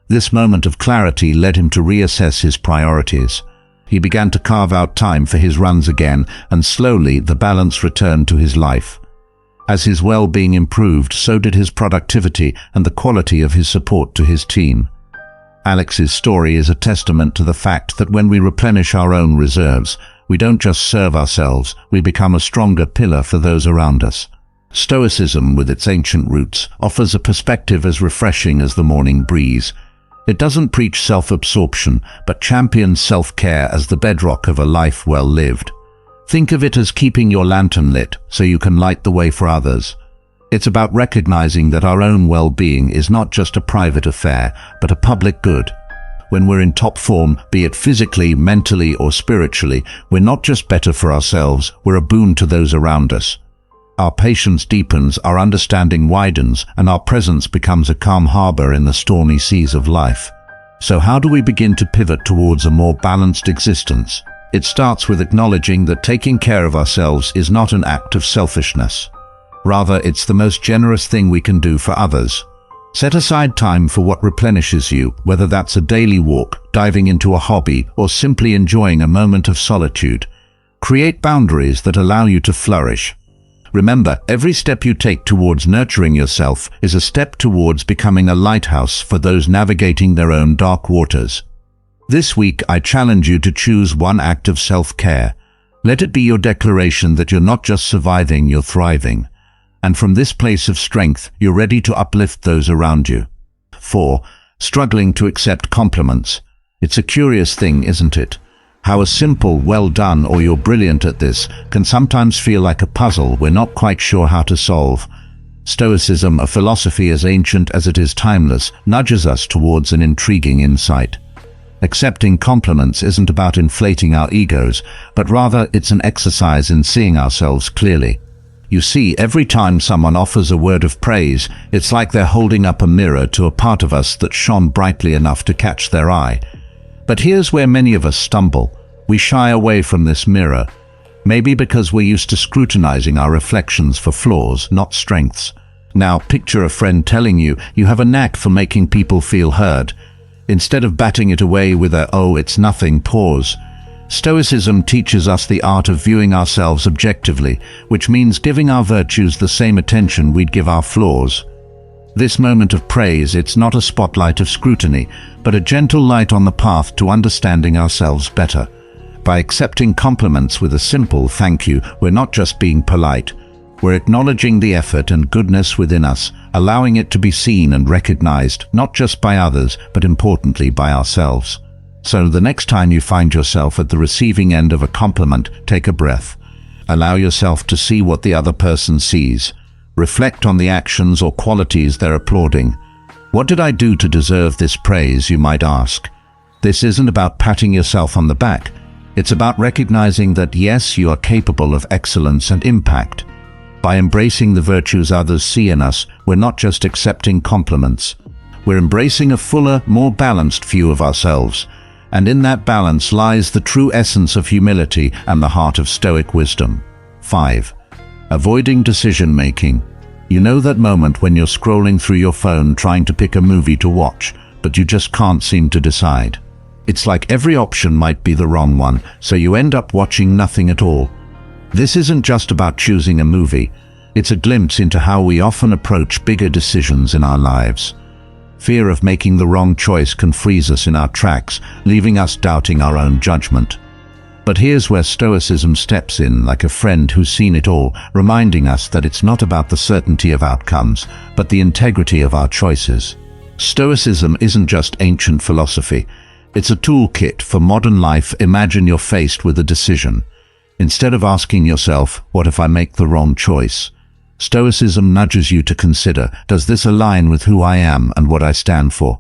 This moment of clarity led him to reassess his priorities. He began to carve out time for his runs again, and slowly the balance returned to his life. As his well-being improved, so did his productivity and the quality of his support to his team. Alex's story is a testament to the fact that when we replenish our own reserves, we don't just serve ourselves, we become a stronger pillar for those around us. Stoicism, with its ancient roots, offers a perspective as refreshing as the morning breeze. It doesn't preach self-absorption, but champions self-care as the bedrock of a life well lived. Think of it as keeping your lantern lit so you can light the way for others. It's about recognizing that our own well-being is not just a private affair, but a public good. When we're in top form, be it physically, mentally, or spiritually, we're not just better for ourselves, we're a boon to those around us. Our patience deepens, our understanding widens, and our presence becomes a calm harbor in the stormy seas of life. So how do we begin to pivot towards a more balanced existence? It starts with acknowledging that taking care of ourselves is not an act of selfishness. Rather, it's the most generous thing we can do for others. Set aside time for what replenishes you, whether that's a daily walk, diving into a hobby, or simply enjoying a moment of solitude. Create boundaries that allow you to flourish. Remember, every step you take towards nurturing yourself is a step towards becoming a lighthouse for those navigating their own dark waters. This week, I challenge you to choose one act of self-care. Let it be your declaration that you're not just surviving, you're thriving. And from this place of strength, you're ready to uplift those around you. 4. Struggling to accept compliments. It's a curious thing, isn't it? How a simple, well done, or you're brilliant at this, can sometimes feel like a puzzle we're not quite sure how to solve. Stoicism, a philosophy as ancient as it is timeless, nudges us towards an intriguing insight. Accepting compliments isn't about inflating our egos, but rather it's an exercise in seeing ourselves clearly. You see, every time someone offers a word of praise, it's like they're holding up a mirror to a part of us that shone brightly enough to catch their eye. But here's where many of us stumble. We shy away from this mirror, maybe because we're used to scrutinizing our reflections for flaws, not strengths. Now, picture a friend telling you you have a knack for making people feel heard. Instead of batting it away with a, "oh, it's nothing," pause. Stoicism teaches us the art of viewing ourselves objectively, which means giving our virtues the same attention we'd give our flaws. This moment of praise, it's not a spotlight of scrutiny, but a gentle light on the path to understanding ourselves better. By accepting compliments with a simple thank you, we're not just being polite. We're acknowledging the effort and goodness within us, allowing it to be seen and recognized, not just by others, but importantly by ourselves. So the next time you find yourself at the receiving end of a compliment, take a breath. Allow yourself to see what the other person sees. Reflect on the actions or qualities they're applauding. What did I do to deserve this praise, you might ask? This isn't about patting yourself on the back. It's about recognizing that yes, you are capable of excellence and impact. By embracing the virtues others see in us, we're not just accepting compliments. We're embracing a fuller, more balanced view of ourselves. And in that balance lies the true essence of humility and the heart of Stoic wisdom. 5. Avoiding decision-making. You know that moment when you're scrolling through your phone trying to pick a movie to watch, but you just can't seem to decide. It's like every option might be the wrong one, so you end up watching nothing at all. This isn't just about choosing a movie. It's a glimpse into how we often approach bigger decisions in our lives. Fear of making the wrong choice can freeze us in our tracks, leaving us doubting our own judgment. But here's where Stoicism steps in like a friend who's seen it all, reminding us that it's not about the certainty of outcomes, but the integrity of our choices. Stoicism isn't just ancient philosophy. It's a toolkit for modern life. Imagine you're faced with a decision. Instead of asking yourself, "what if I make the wrong choice?" Stoicism nudges you to consider, does this align with who I am and what I stand for?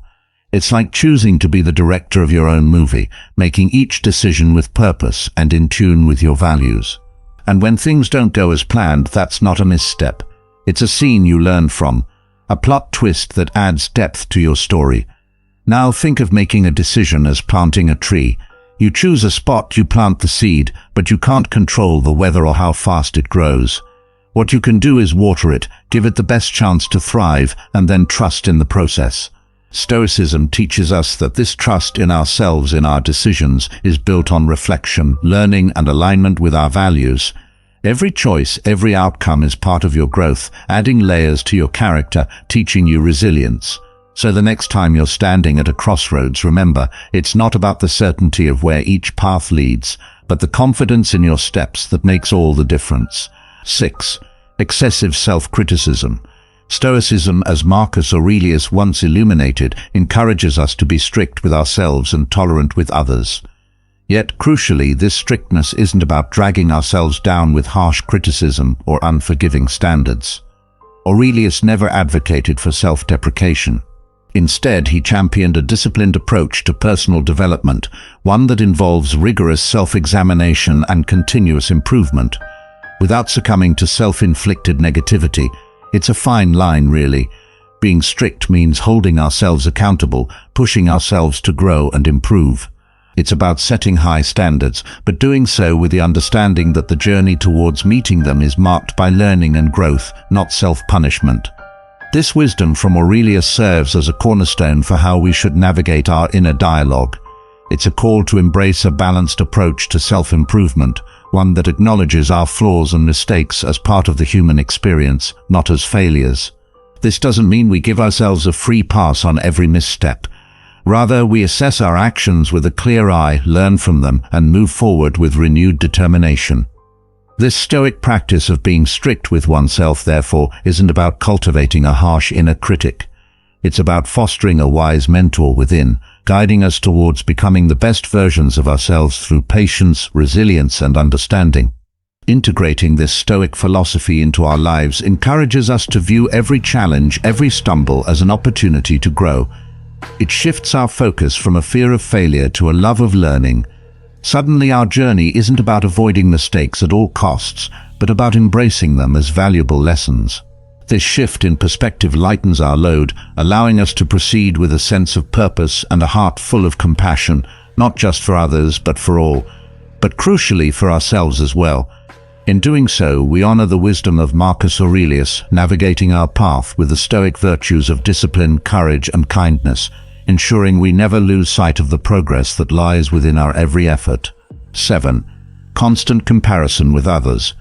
It's like choosing to be the director of your own movie, making each decision with purpose and in tune with your values. And when things don't go as planned, that's not a misstep. It's a scene you learn from, a plot twist that adds depth to your story. Now think of making a decision as planting a tree. You choose a spot, you plant the seed, but you can't control the weather or how fast it grows. What you can do is water it, give it the best chance to thrive, and then trust in the process. Stoicism teaches us that this trust in ourselves, in our decisions, is built on reflection, learning, and alignment with our values. Every choice, every outcome is part of your growth, adding layers to your character, teaching you resilience. So the next time you're standing at a crossroads, remember, it's not about the certainty of where each path leads, but the confidence in your steps that makes all the difference. 6. Excessive self-criticism. Stoicism, as Marcus Aurelius once illuminated, encourages us to be strict with ourselves and tolerant with others. Yet, crucially, this strictness isn't about dragging ourselves down with harsh criticism or unforgiving standards. Aurelius never advocated for self-deprecation. Instead, he championed a disciplined approach to personal development, one that involves rigorous self-examination and continuous improvement. Without succumbing to self-inflicted negativity, it's a fine line, really. Being strict means holding ourselves accountable, pushing ourselves to grow and improve. It's about setting high standards, but doing so with the understanding that the journey towards meeting them is marked by learning and growth, not self-punishment. This wisdom from Aurelius serves as a cornerstone for how we should navigate our inner dialogue. It's a call to embrace a balanced approach to self-improvement, one that acknowledges our flaws and mistakes as part of the human experience, not as failures. This doesn't mean we give ourselves a free pass on every misstep. Rather, we assess our actions with a clear eye, learn from them, and move forward with renewed determination. This Stoic practice of being strict with oneself, therefore, isn't about cultivating a harsh inner critic. It's about fostering a wise mentor within, guiding us towards becoming the best versions of ourselves through patience, resilience, and understanding. Integrating this Stoic philosophy into our lives encourages us to view every challenge, every stumble, as an opportunity to grow. It shifts our focus from a fear of failure to a love of learning. Suddenly, our journey isn't about avoiding mistakes at all costs, but about embracing them as valuable lessons. This shift in perspective lightens our load, allowing us to proceed with a sense of purpose and a heart full of compassion, not just for others, but for all, but crucially for ourselves as well. In doing so, we honor the wisdom of Marcus Aurelius, navigating our path with the Stoic virtues of discipline, courage, and kindness, ensuring we never lose sight of the progress that lies within our every effort. 7. Constant comparison with others.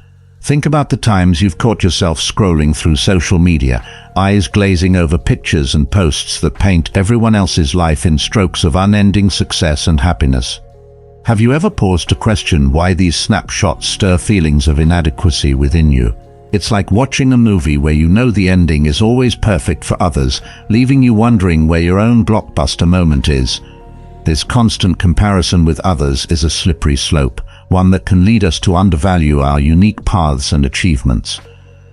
Think about the times you've caught yourself scrolling through social media, eyes glazing over pictures and posts that paint everyone else's life in strokes of unending success and happiness. Have you ever paused to question why these snapshots stir feelings of inadequacy within you? It's like watching a movie where you know the ending is always perfect for others, leaving you wondering where your own blockbuster moment is. This constant comparison with others is a slippery slope, one that can lead us to undervalue our unique paths and achievements.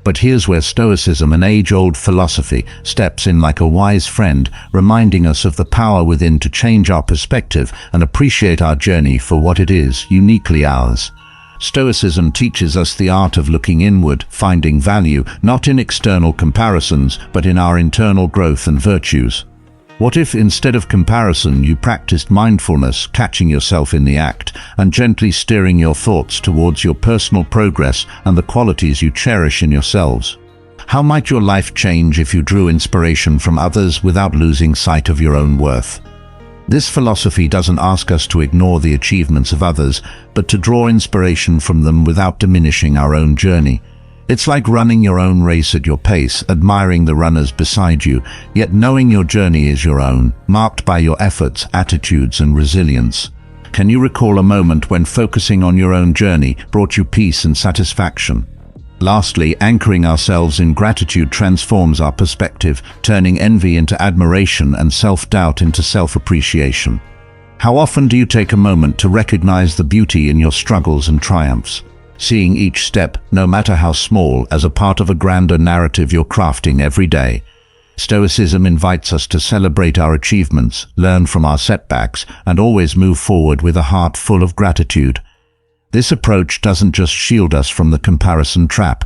But here's where Stoicism, an age-old philosophy, steps in like a wise friend, reminding us of the power within to change our perspective and appreciate our journey for what it is, uniquely ours. Stoicism teaches us the art of looking inward, finding value, not in external comparisons, but in our internal growth and virtues. What if, instead of comparison, you practiced mindfulness, catching yourself in the act, and gently steering your thoughts towards your personal progress and the qualities you cherish in yourselves? How might your life change if you drew inspiration from others without losing sight of your own worth? This philosophy doesn't ask us to ignore the achievements of others, but to draw inspiration from them without diminishing our own journey. It's like running your own race at your pace, admiring the runners beside you, yet knowing your journey is your own, marked by your efforts, attitudes, and resilience. Can you recall a moment when focusing on your own journey brought you peace and satisfaction? Lastly, anchoring ourselves in gratitude transforms our perspective, turning envy into admiration and self-doubt into self-appreciation. How often do you take a moment to recognize the beauty in your struggles and triumphs? Seeing each step, no matter how small, as a part of a grander narrative you're crafting every day. Stoicism invites us to celebrate our achievements, learn from our setbacks, and always move forward with a heart full of gratitude. This approach doesn't just shield us from the comparison trap.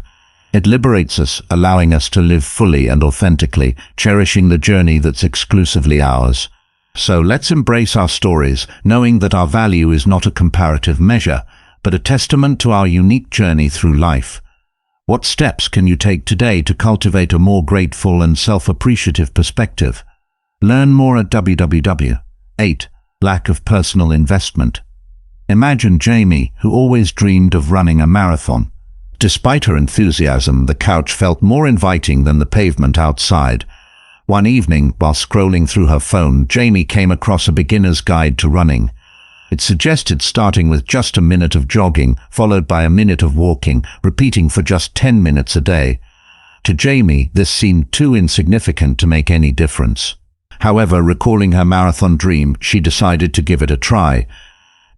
It liberates us, allowing us to live fully and authentically, cherishing the journey that's exclusively ours. So let's embrace our stories, knowing that our value is not a comparative measure, but a testament to our unique journey through life. What steps can you take today to cultivate a more grateful and self-appreciative perspective? Learn more at www. 8. Lack of personal investment. Imagine Jamie, who always dreamed of running a marathon. Despite her enthusiasm, the couch felt more inviting than the pavement outside. One evening, while scrolling through her phone, Jamie came across a beginner's guide to running. It suggested starting with just a minute of jogging, followed by a minute of walking, repeating for just 10 minutes a day. To Jamie, this seemed too insignificant to make any difference. However, recalling her marathon dream, she decided to give it a try.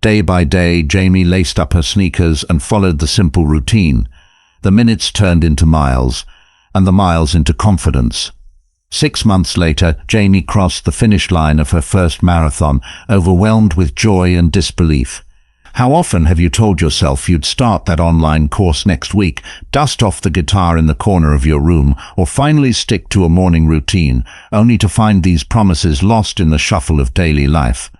Day by day, Jamie laced up her sneakers and followed the simple routine. The minutes turned into miles, and the miles into confidence. 6 months later, Jamie crossed the finish line of her first marathon, overwhelmed with joy and disbelief. How often have you told yourself you'd start that online course next week, dust off the guitar in the corner of your room, or finally stick to a morning routine, only to find these promises lost in the shuffle of daily life?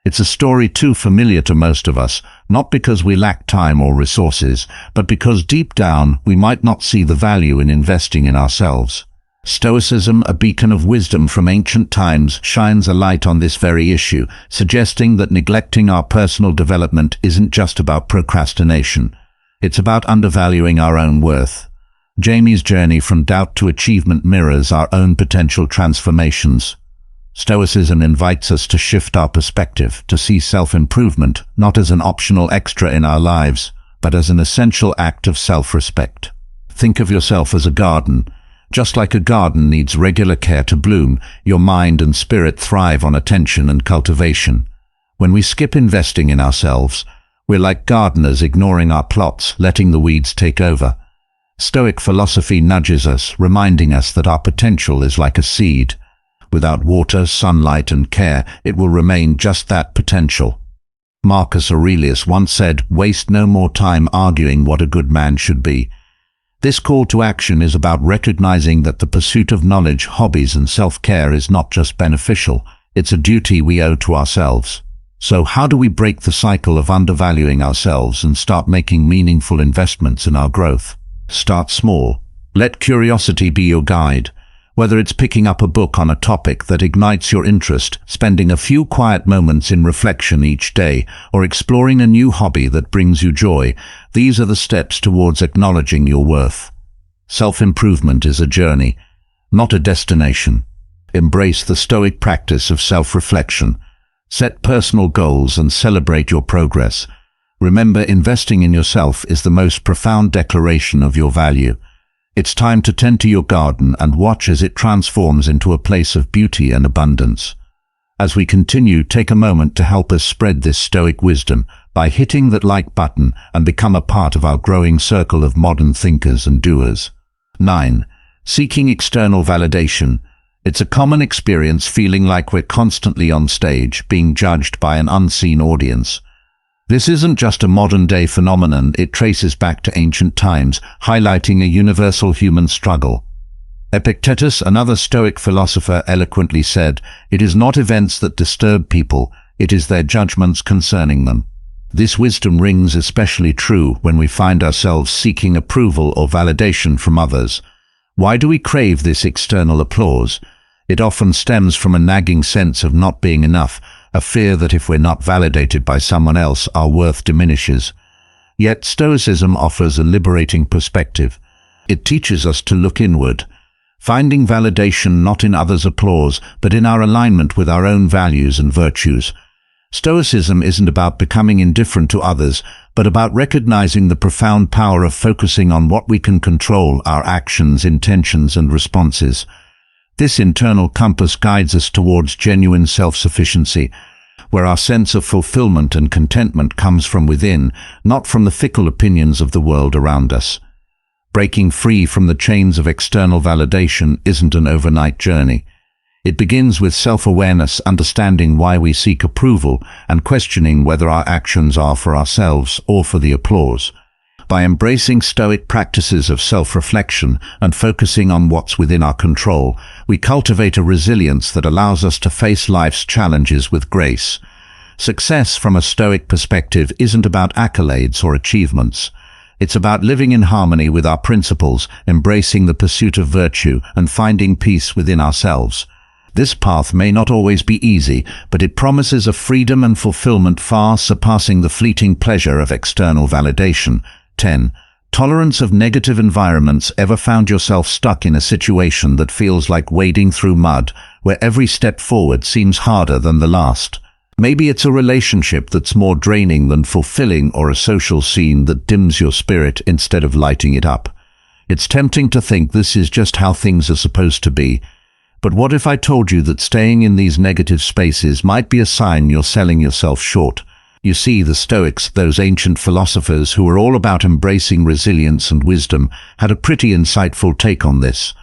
It's a story too familiar to most of us, not because we lack time or resources, but because deep down we might not see the value in investing in ourselves. Stoicism, a beacon of wisdom from ancient times, shines a light on this very issue, suggesting that neglecting our personal development isn't just about procrastination. It's about undervaluing our own worth. Jamie's journey from doubt to achievement mirrors our own potential transformations. Stoicism invites us to shift our perspective, to see self-improvement not as an optional extra in our lives, but as an essential act of self-respect. Think of yourself as a garden. Just like a garden needs regular care to bloom, your mind and spirit thrive on attention and cultivation. When we skip investing in ourselves, we're like gardeners ignoring our plots, letting the weeds take over. Stoic philosophy nudges us, reminding us that our potential is like a seed. Without water, sunlight, and care, it will remain just that, potential. Marcus Aurelius once said, "Waste no more time arguing what a good man should be." This call to action is about recognizing that the pursuit of knowledge, hobbies, and self-care is not just beneficial, it's a duty we owe to ourselves. So how do we break the cycle of undervaluing ourselves and start making meaningful investments in our growth? Start small. Let curiosity be your guide. Whether it's picking up a book on a topic that ignites your interest, spending a few quiet moments in reflection each day, or exploring a new hobby that brings you joy, these are the steps towards acknowledging your worth. Self-improvement is a journey, not a destination. Embrace the Stoic practice of self-reflection. Set personal goals and celebrate your progress. Remember, investing in yourself is the most profound declaration of your value. It's time to tend to your garden and watch as it transforms into a place of beauty and abundance. As we continue, take a moment to help us spread this Stoic wisdom by hitting that like button and become a part of our growing circle of modern thinkers and doers. 9. Seeking external validation. It's a common experience feeling like we're constantly on stage, being judged by an unseen audience. This isn't just a modern-day phenomenon, it traces back to ancient times, highlighting a universal human struggle. Epictetus, another Stoic philosopher, eloquently said, "It is not events that disturb people, it is their judgments concerning them." This wisdom rings especially true when we find ourselves seeking approval or validation from others. Why do we crave this external applause? It often stems from a nagging sense of not being enough, a fear that if we're not validated by someone else, our worth diminishes. Yet Stoicism offers a liberating perspective. It teaches us to look inward, finding validation not in others' applause, but in our alignment with our own values and virtues. Stoicism isn't about becoming indifferent to others, but about recognizing the profound power of focusing on what we can control, our actions, intentions, and responses. This internal compass guides us towards genuine self-sufficiency, where our sense of fulfillment and contentment comes from within, not from the fickle opinions of the world around us. Breaking free from the chains of external validation isn't an overnight journey. It begins with self-awareness, understanding why we seek approval, and questioning whether our actions are for ourselves or for the applause. By embracing Stoic practices of self-reflection and focusing on what's within our control, we cultivate a resilience that allows us to face life's challenges with grace. Success from a Stoic perspective isn't about accolades or achievements. It's about living in harmony with our principles, embracing the pursuit of virtue, and finding peace within ourselves. This path may not always be easy, but it promises a freedom and fulfillment far surpassing the fleeting pleasure of external validation. 10. Tolerance of negative environments. Ever found yourself stuck in a situation that feels like wading through mud, where every step forward seems harder than the last? Maybe it's a relationship that's more draining than fulfilling, or a social scene that dims your spirit instead of lighting it up. It's tempting to think this is just how things are supposed to be. But what if I told you that staying in these negative spaces might be a sign you're selling yourself short? You see, the Stoics, those ancient philosophers who were all about embracing resilience and wisdom, had a pretty insightful take on this.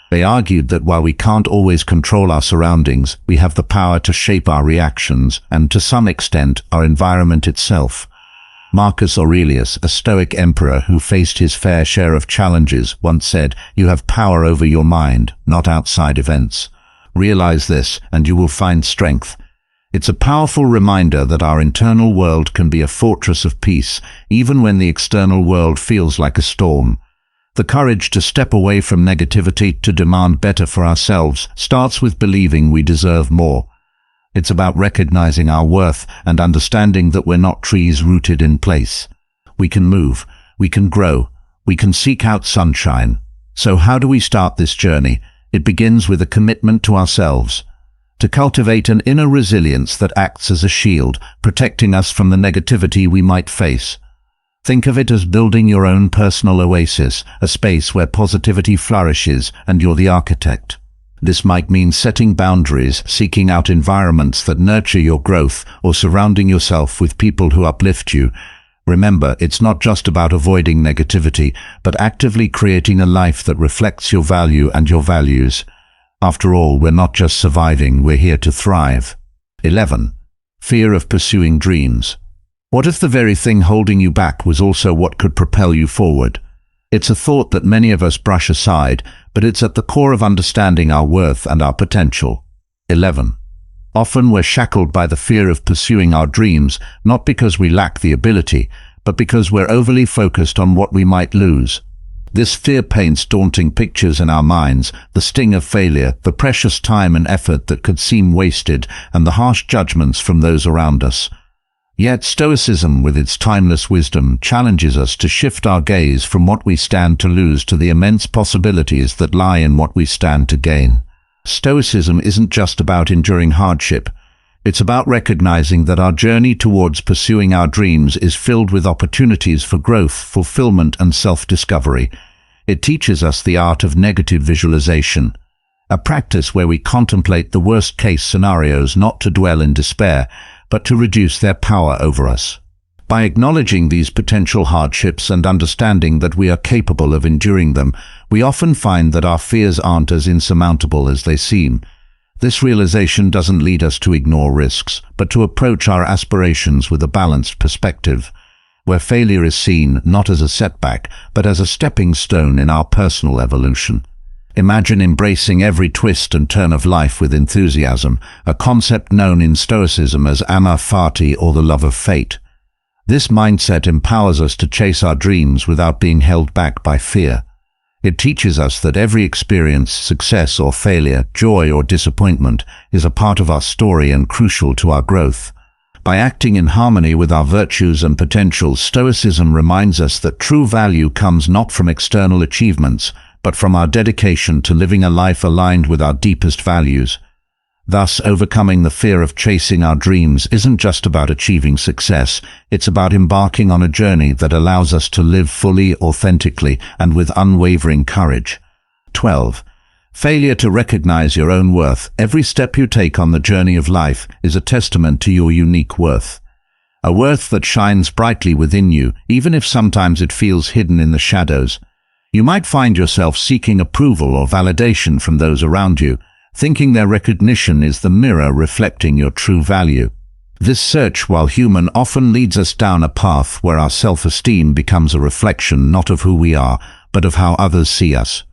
They argued that while we can't always control our surroundings, we have the power to shape our reactions and, to some extent, our environment itself. Marcus Aurelius, a Stoic emperor who faced his fair share of challenges, once said, "You have power over your mind, not outside events. Realize this, and you will find strength." It's a powerful reminder that our internal world can be a fortress of peace, even when the external world feels like a storm. The courage to step away from negativity to demand better for ourselves starts with believing we deserve more. It's about recognizing our worth and understanding that we're not trees rooted in place. We can move, we can grow, we can seek out sunshine. So how do we start this journey? It begins with a commitment to ourselves, to cultivate an inner resilience that acts as a shield, protecting us from the negativity we might face. Think of it as building your own personal oasis, a space where positivity flourishes and you're the architect. This might mean setting boundaries, seeking out environments that nurture your growth, or surrounding yourself with people who uplift you. Remember, it's not just about avoiding negativity, but actively creating a life that reflects your value and your values. After all, we're not just surviving, we're here to thrive. 11. Fear of pursuing dreams. What if the very thing holding you back was also what could propel you forward? It's a thought that many of us brush aside, but it's at the core of understanding our worth and our potential. 11. Often we're shackled by the fear of pursuing our dreams, not because we lack the ability, but because we're overly focused on what we might lose. This fear paints daunting pictures in our minds: the sting of failure, the precious time and effort that could seem wasted, and the harsh judgments from those around us. Yet Stoicism, with its timeless wisdom, challenges us to shift our gaze from what we stand to lose to the immense possibilities that lie in what we stand to gain. Stoicism isn't just about enduring hardship. It's about recognizing that our journey towards pursuing our dreams is filled with opportunities for growth, fulfillment, and self-discovery. It teaches us the art of negative visualization, a practice where we contemplate the worst-case scenarios not to dwell in despair, but to reduce their power over us. By acknowledging these potential hardships and understanding that we are capable of enduring them, we often find that our fears aren't as insurmountable as they seem. This realization doesn't lead us to ignore risks, but to approach our aspirations with a balanced perspective, where failure is seen not as a setback, but as a stepping stone in our personal evolution. Imagine embracing every twist and turn of life with enthusiasm, a concept known in Stoicism as amor fati, or the love of fate. This mindset empowers us to chase our dreams without being held back by fear. It teaches us that every experience, success or failure, joy or disappointment, is a part of our story and crucial to our growth. By acting in harmony with our virtues and potentials, Stoicism reminds us that true value comes not from external achievements, but from our dedication to living a life aligned with our deepest values. Thus, overcoming the fear of chasing our dreams isn't just about achieving success, it's about embarking on a journey that allows us to live fully, authentically, and with unwavering courage. 12. Failure to recognize your own worth. Every step you take on the journey of life is a testament to your unique worth. A worth that shines brightly within you, even if sometimes it feels hidden in the shadows. You might find yourself seeking approval or validation from those around you, thinking their recognition is the mirror reflecting your true value. This search, while human, often leads us down a path where our self-esteem becomes a reflection not of who we are, but of how others see us.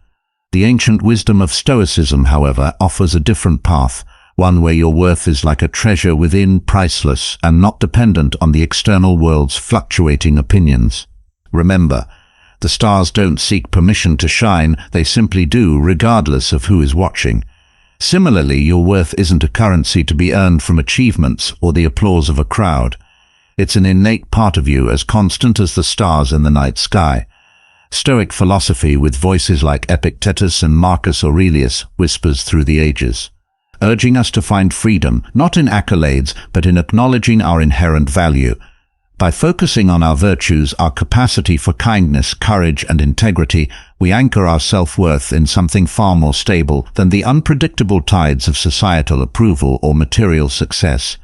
The ancient wisdom of Stoicism, however, offers a different path, one where your worth is like a treasure within, priceless, and not dependent on the external world's fluctuating opinions. Remember, the stars don't seek permission to shine, they simply do, regardless of who is watching. Similarly, your worth isn't a currency to be earned from achievements or the applause of a crowd. It's an innate part of you, as constant as the stars in the night sky. Stoic philosophy, with voices like Epictetus and Marcus Aurelius, whispers through the ages, urging us to find freedom, not in accolades, but in acknowledging our inherent value. By focusing on our virtues, our capacity for kindness, courage, and integrity, we anchor our self-worth in something far more stable than the unpredictable tides of societal approval or material success.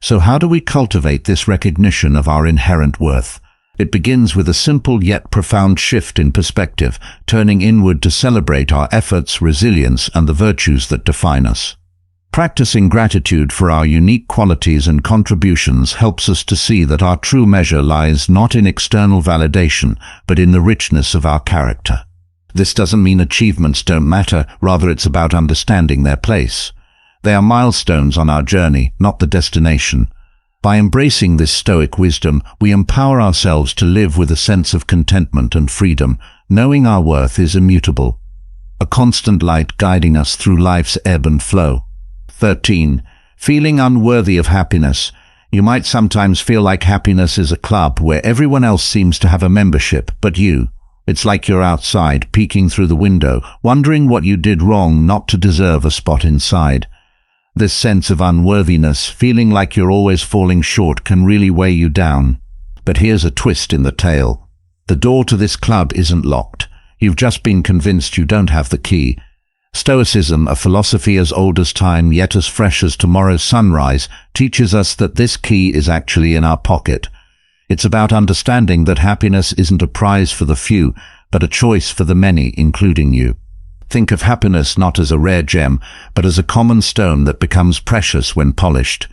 So how do we cultivate this recognition of our inherent worth? It begins with a simple yet profound shift in perspective, turning inward to celebrate our efforts, resilience, and the virtues that define us. Practicing gratitude for our unique qualities and contributions helps us to see that our true measure lies not in external validation, but in the richness of our character. This doesn't mean achievements don't matter, rather it's about understanding their place. They are milestones on our journey, not the destination. By embracing this Stoic wisdom, we empower ourselves to live with a sense of contentment and freedom, knowing our worth is immutable, a constant light guiding us through life's ebb and flow. 13. Feeling unworthy of happiness. You might sometimes feel like happiness is a club where everyone else seems to have a membership, but you. It's like you're outside, peeking through the window, wondering what you did wrong not to deserve a spot inside. This sense of unworthiness, feeling like you're always falling short, can really weigh you down. But here's a twist in the tale. The door to this club isn't locked. You've just been convinced you don't have the key. Stoicism, a philosophy as old as time yet as fresh as tomorrow's sunrise, teaches us that this key is actually in our pocket. It's about understanding that happiness isn't a prize for the few, but a choice for the many, including you. Think of happiness not as a rare gem, but as a common stone that becomes precious when polished.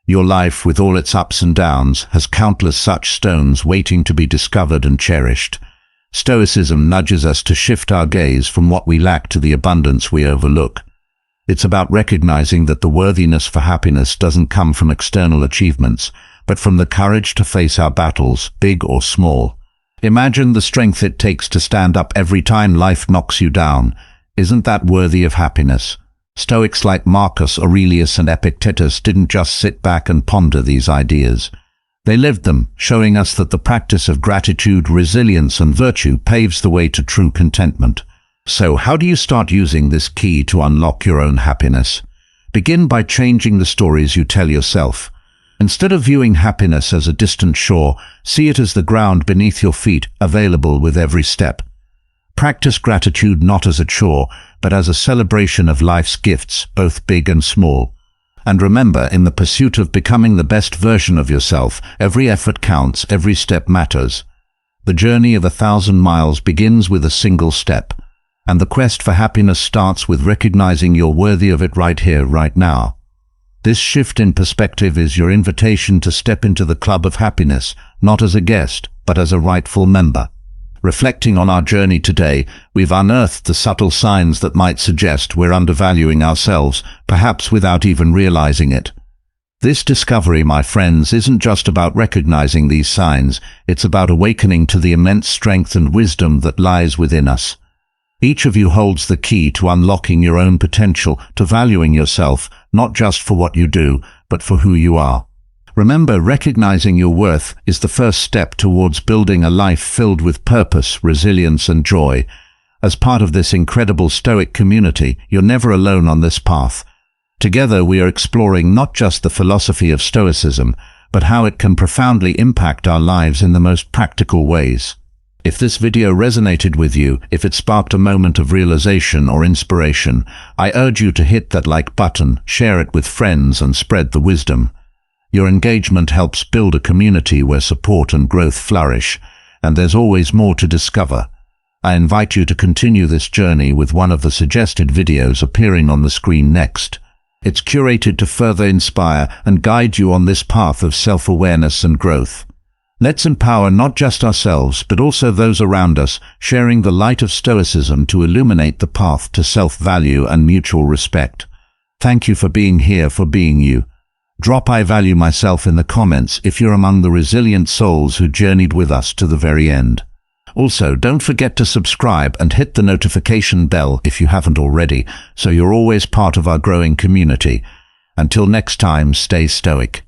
Your life, with all its ups and downs, has countless such stones waiting to be discovered and cherished. Stoicism nudges us to shift our gaze from what we lack to the abundance we overlook. It's about recognizing that the worthiness for happiness doesn't come from external achievements, but from the courage to face our battles, big or small. Imagine the strength it takes to stand up every time life knocks you down. Isn't that worthy of happiness? Stoics like Marcus Aurelius and Epictetus didn't just sit back and ponder these ideas. They lived them, showing us that the practice of gratitude, resilience, and virtue paves the way to true contentment. So, how do you start using this key to unlock your own happiness? Begin by changing the stories you tell yourself. Instead of viewing happiness as a distant shore, see it as the ground beneath your feet, available with every step. Practice gratitude not as a chore, but as a celebration of life's gifts, both big and small. And remember, in the pursuit of becoming the best version of yourself, every effort counts, every step matters. The journey of 1,000 miles begins with a single step, and the quest for happiness starts with recognizing you're worthy of it right here, right now. This shift in perspective is your invitation to step into the club of happiness, not as a guest, but as a rightful member. Reflecting on our journey today, we've unearthed the subtle signs that might suggest we're undervaluing ourselves, perhaps without even realizing it. This discovery, my friends, isn't just about recognizing these signs, it's about awakening to the immense strength and wisdom that lies within us. Each of you holds the key to unlocking your own potential, to valuing yourself, not just for what you do, but for who you are. Remember, recognizing your worth is the first step towards building a life filled with purpose, resilience, and joy. As part of this incredible Stoic community, you're never alone on this path. Together, we are exploring not just the philosophy of Stoicism, but how it can profoundly impact our lives in the most practical ways. If this video resonated with you, if it sparked a moment of realization or inspiration, I urge you to hit that like button, share it with friends, and spread the wisdom. Your engagement helps build a community where support and growth flourish, and there's always more to discover. I invite you to continue this journey with one of the suggested videos appearing on the screen next. It's curated to further inspire and guide you on this path of self-awareness and growth. Let's empower not just ourselves, but also those around us, sharing the light of Stoicism to illuminate the path to self-value and mutual respect. Thank you for being here, for being you. Drop "I value myself" in the comments if you're among the resilient souls who journeyed with us to the very end. Also, don't forget to subscribe and hit the notification bell if you haven't already, so you're always part of our growing community. Until next time, stay stoic.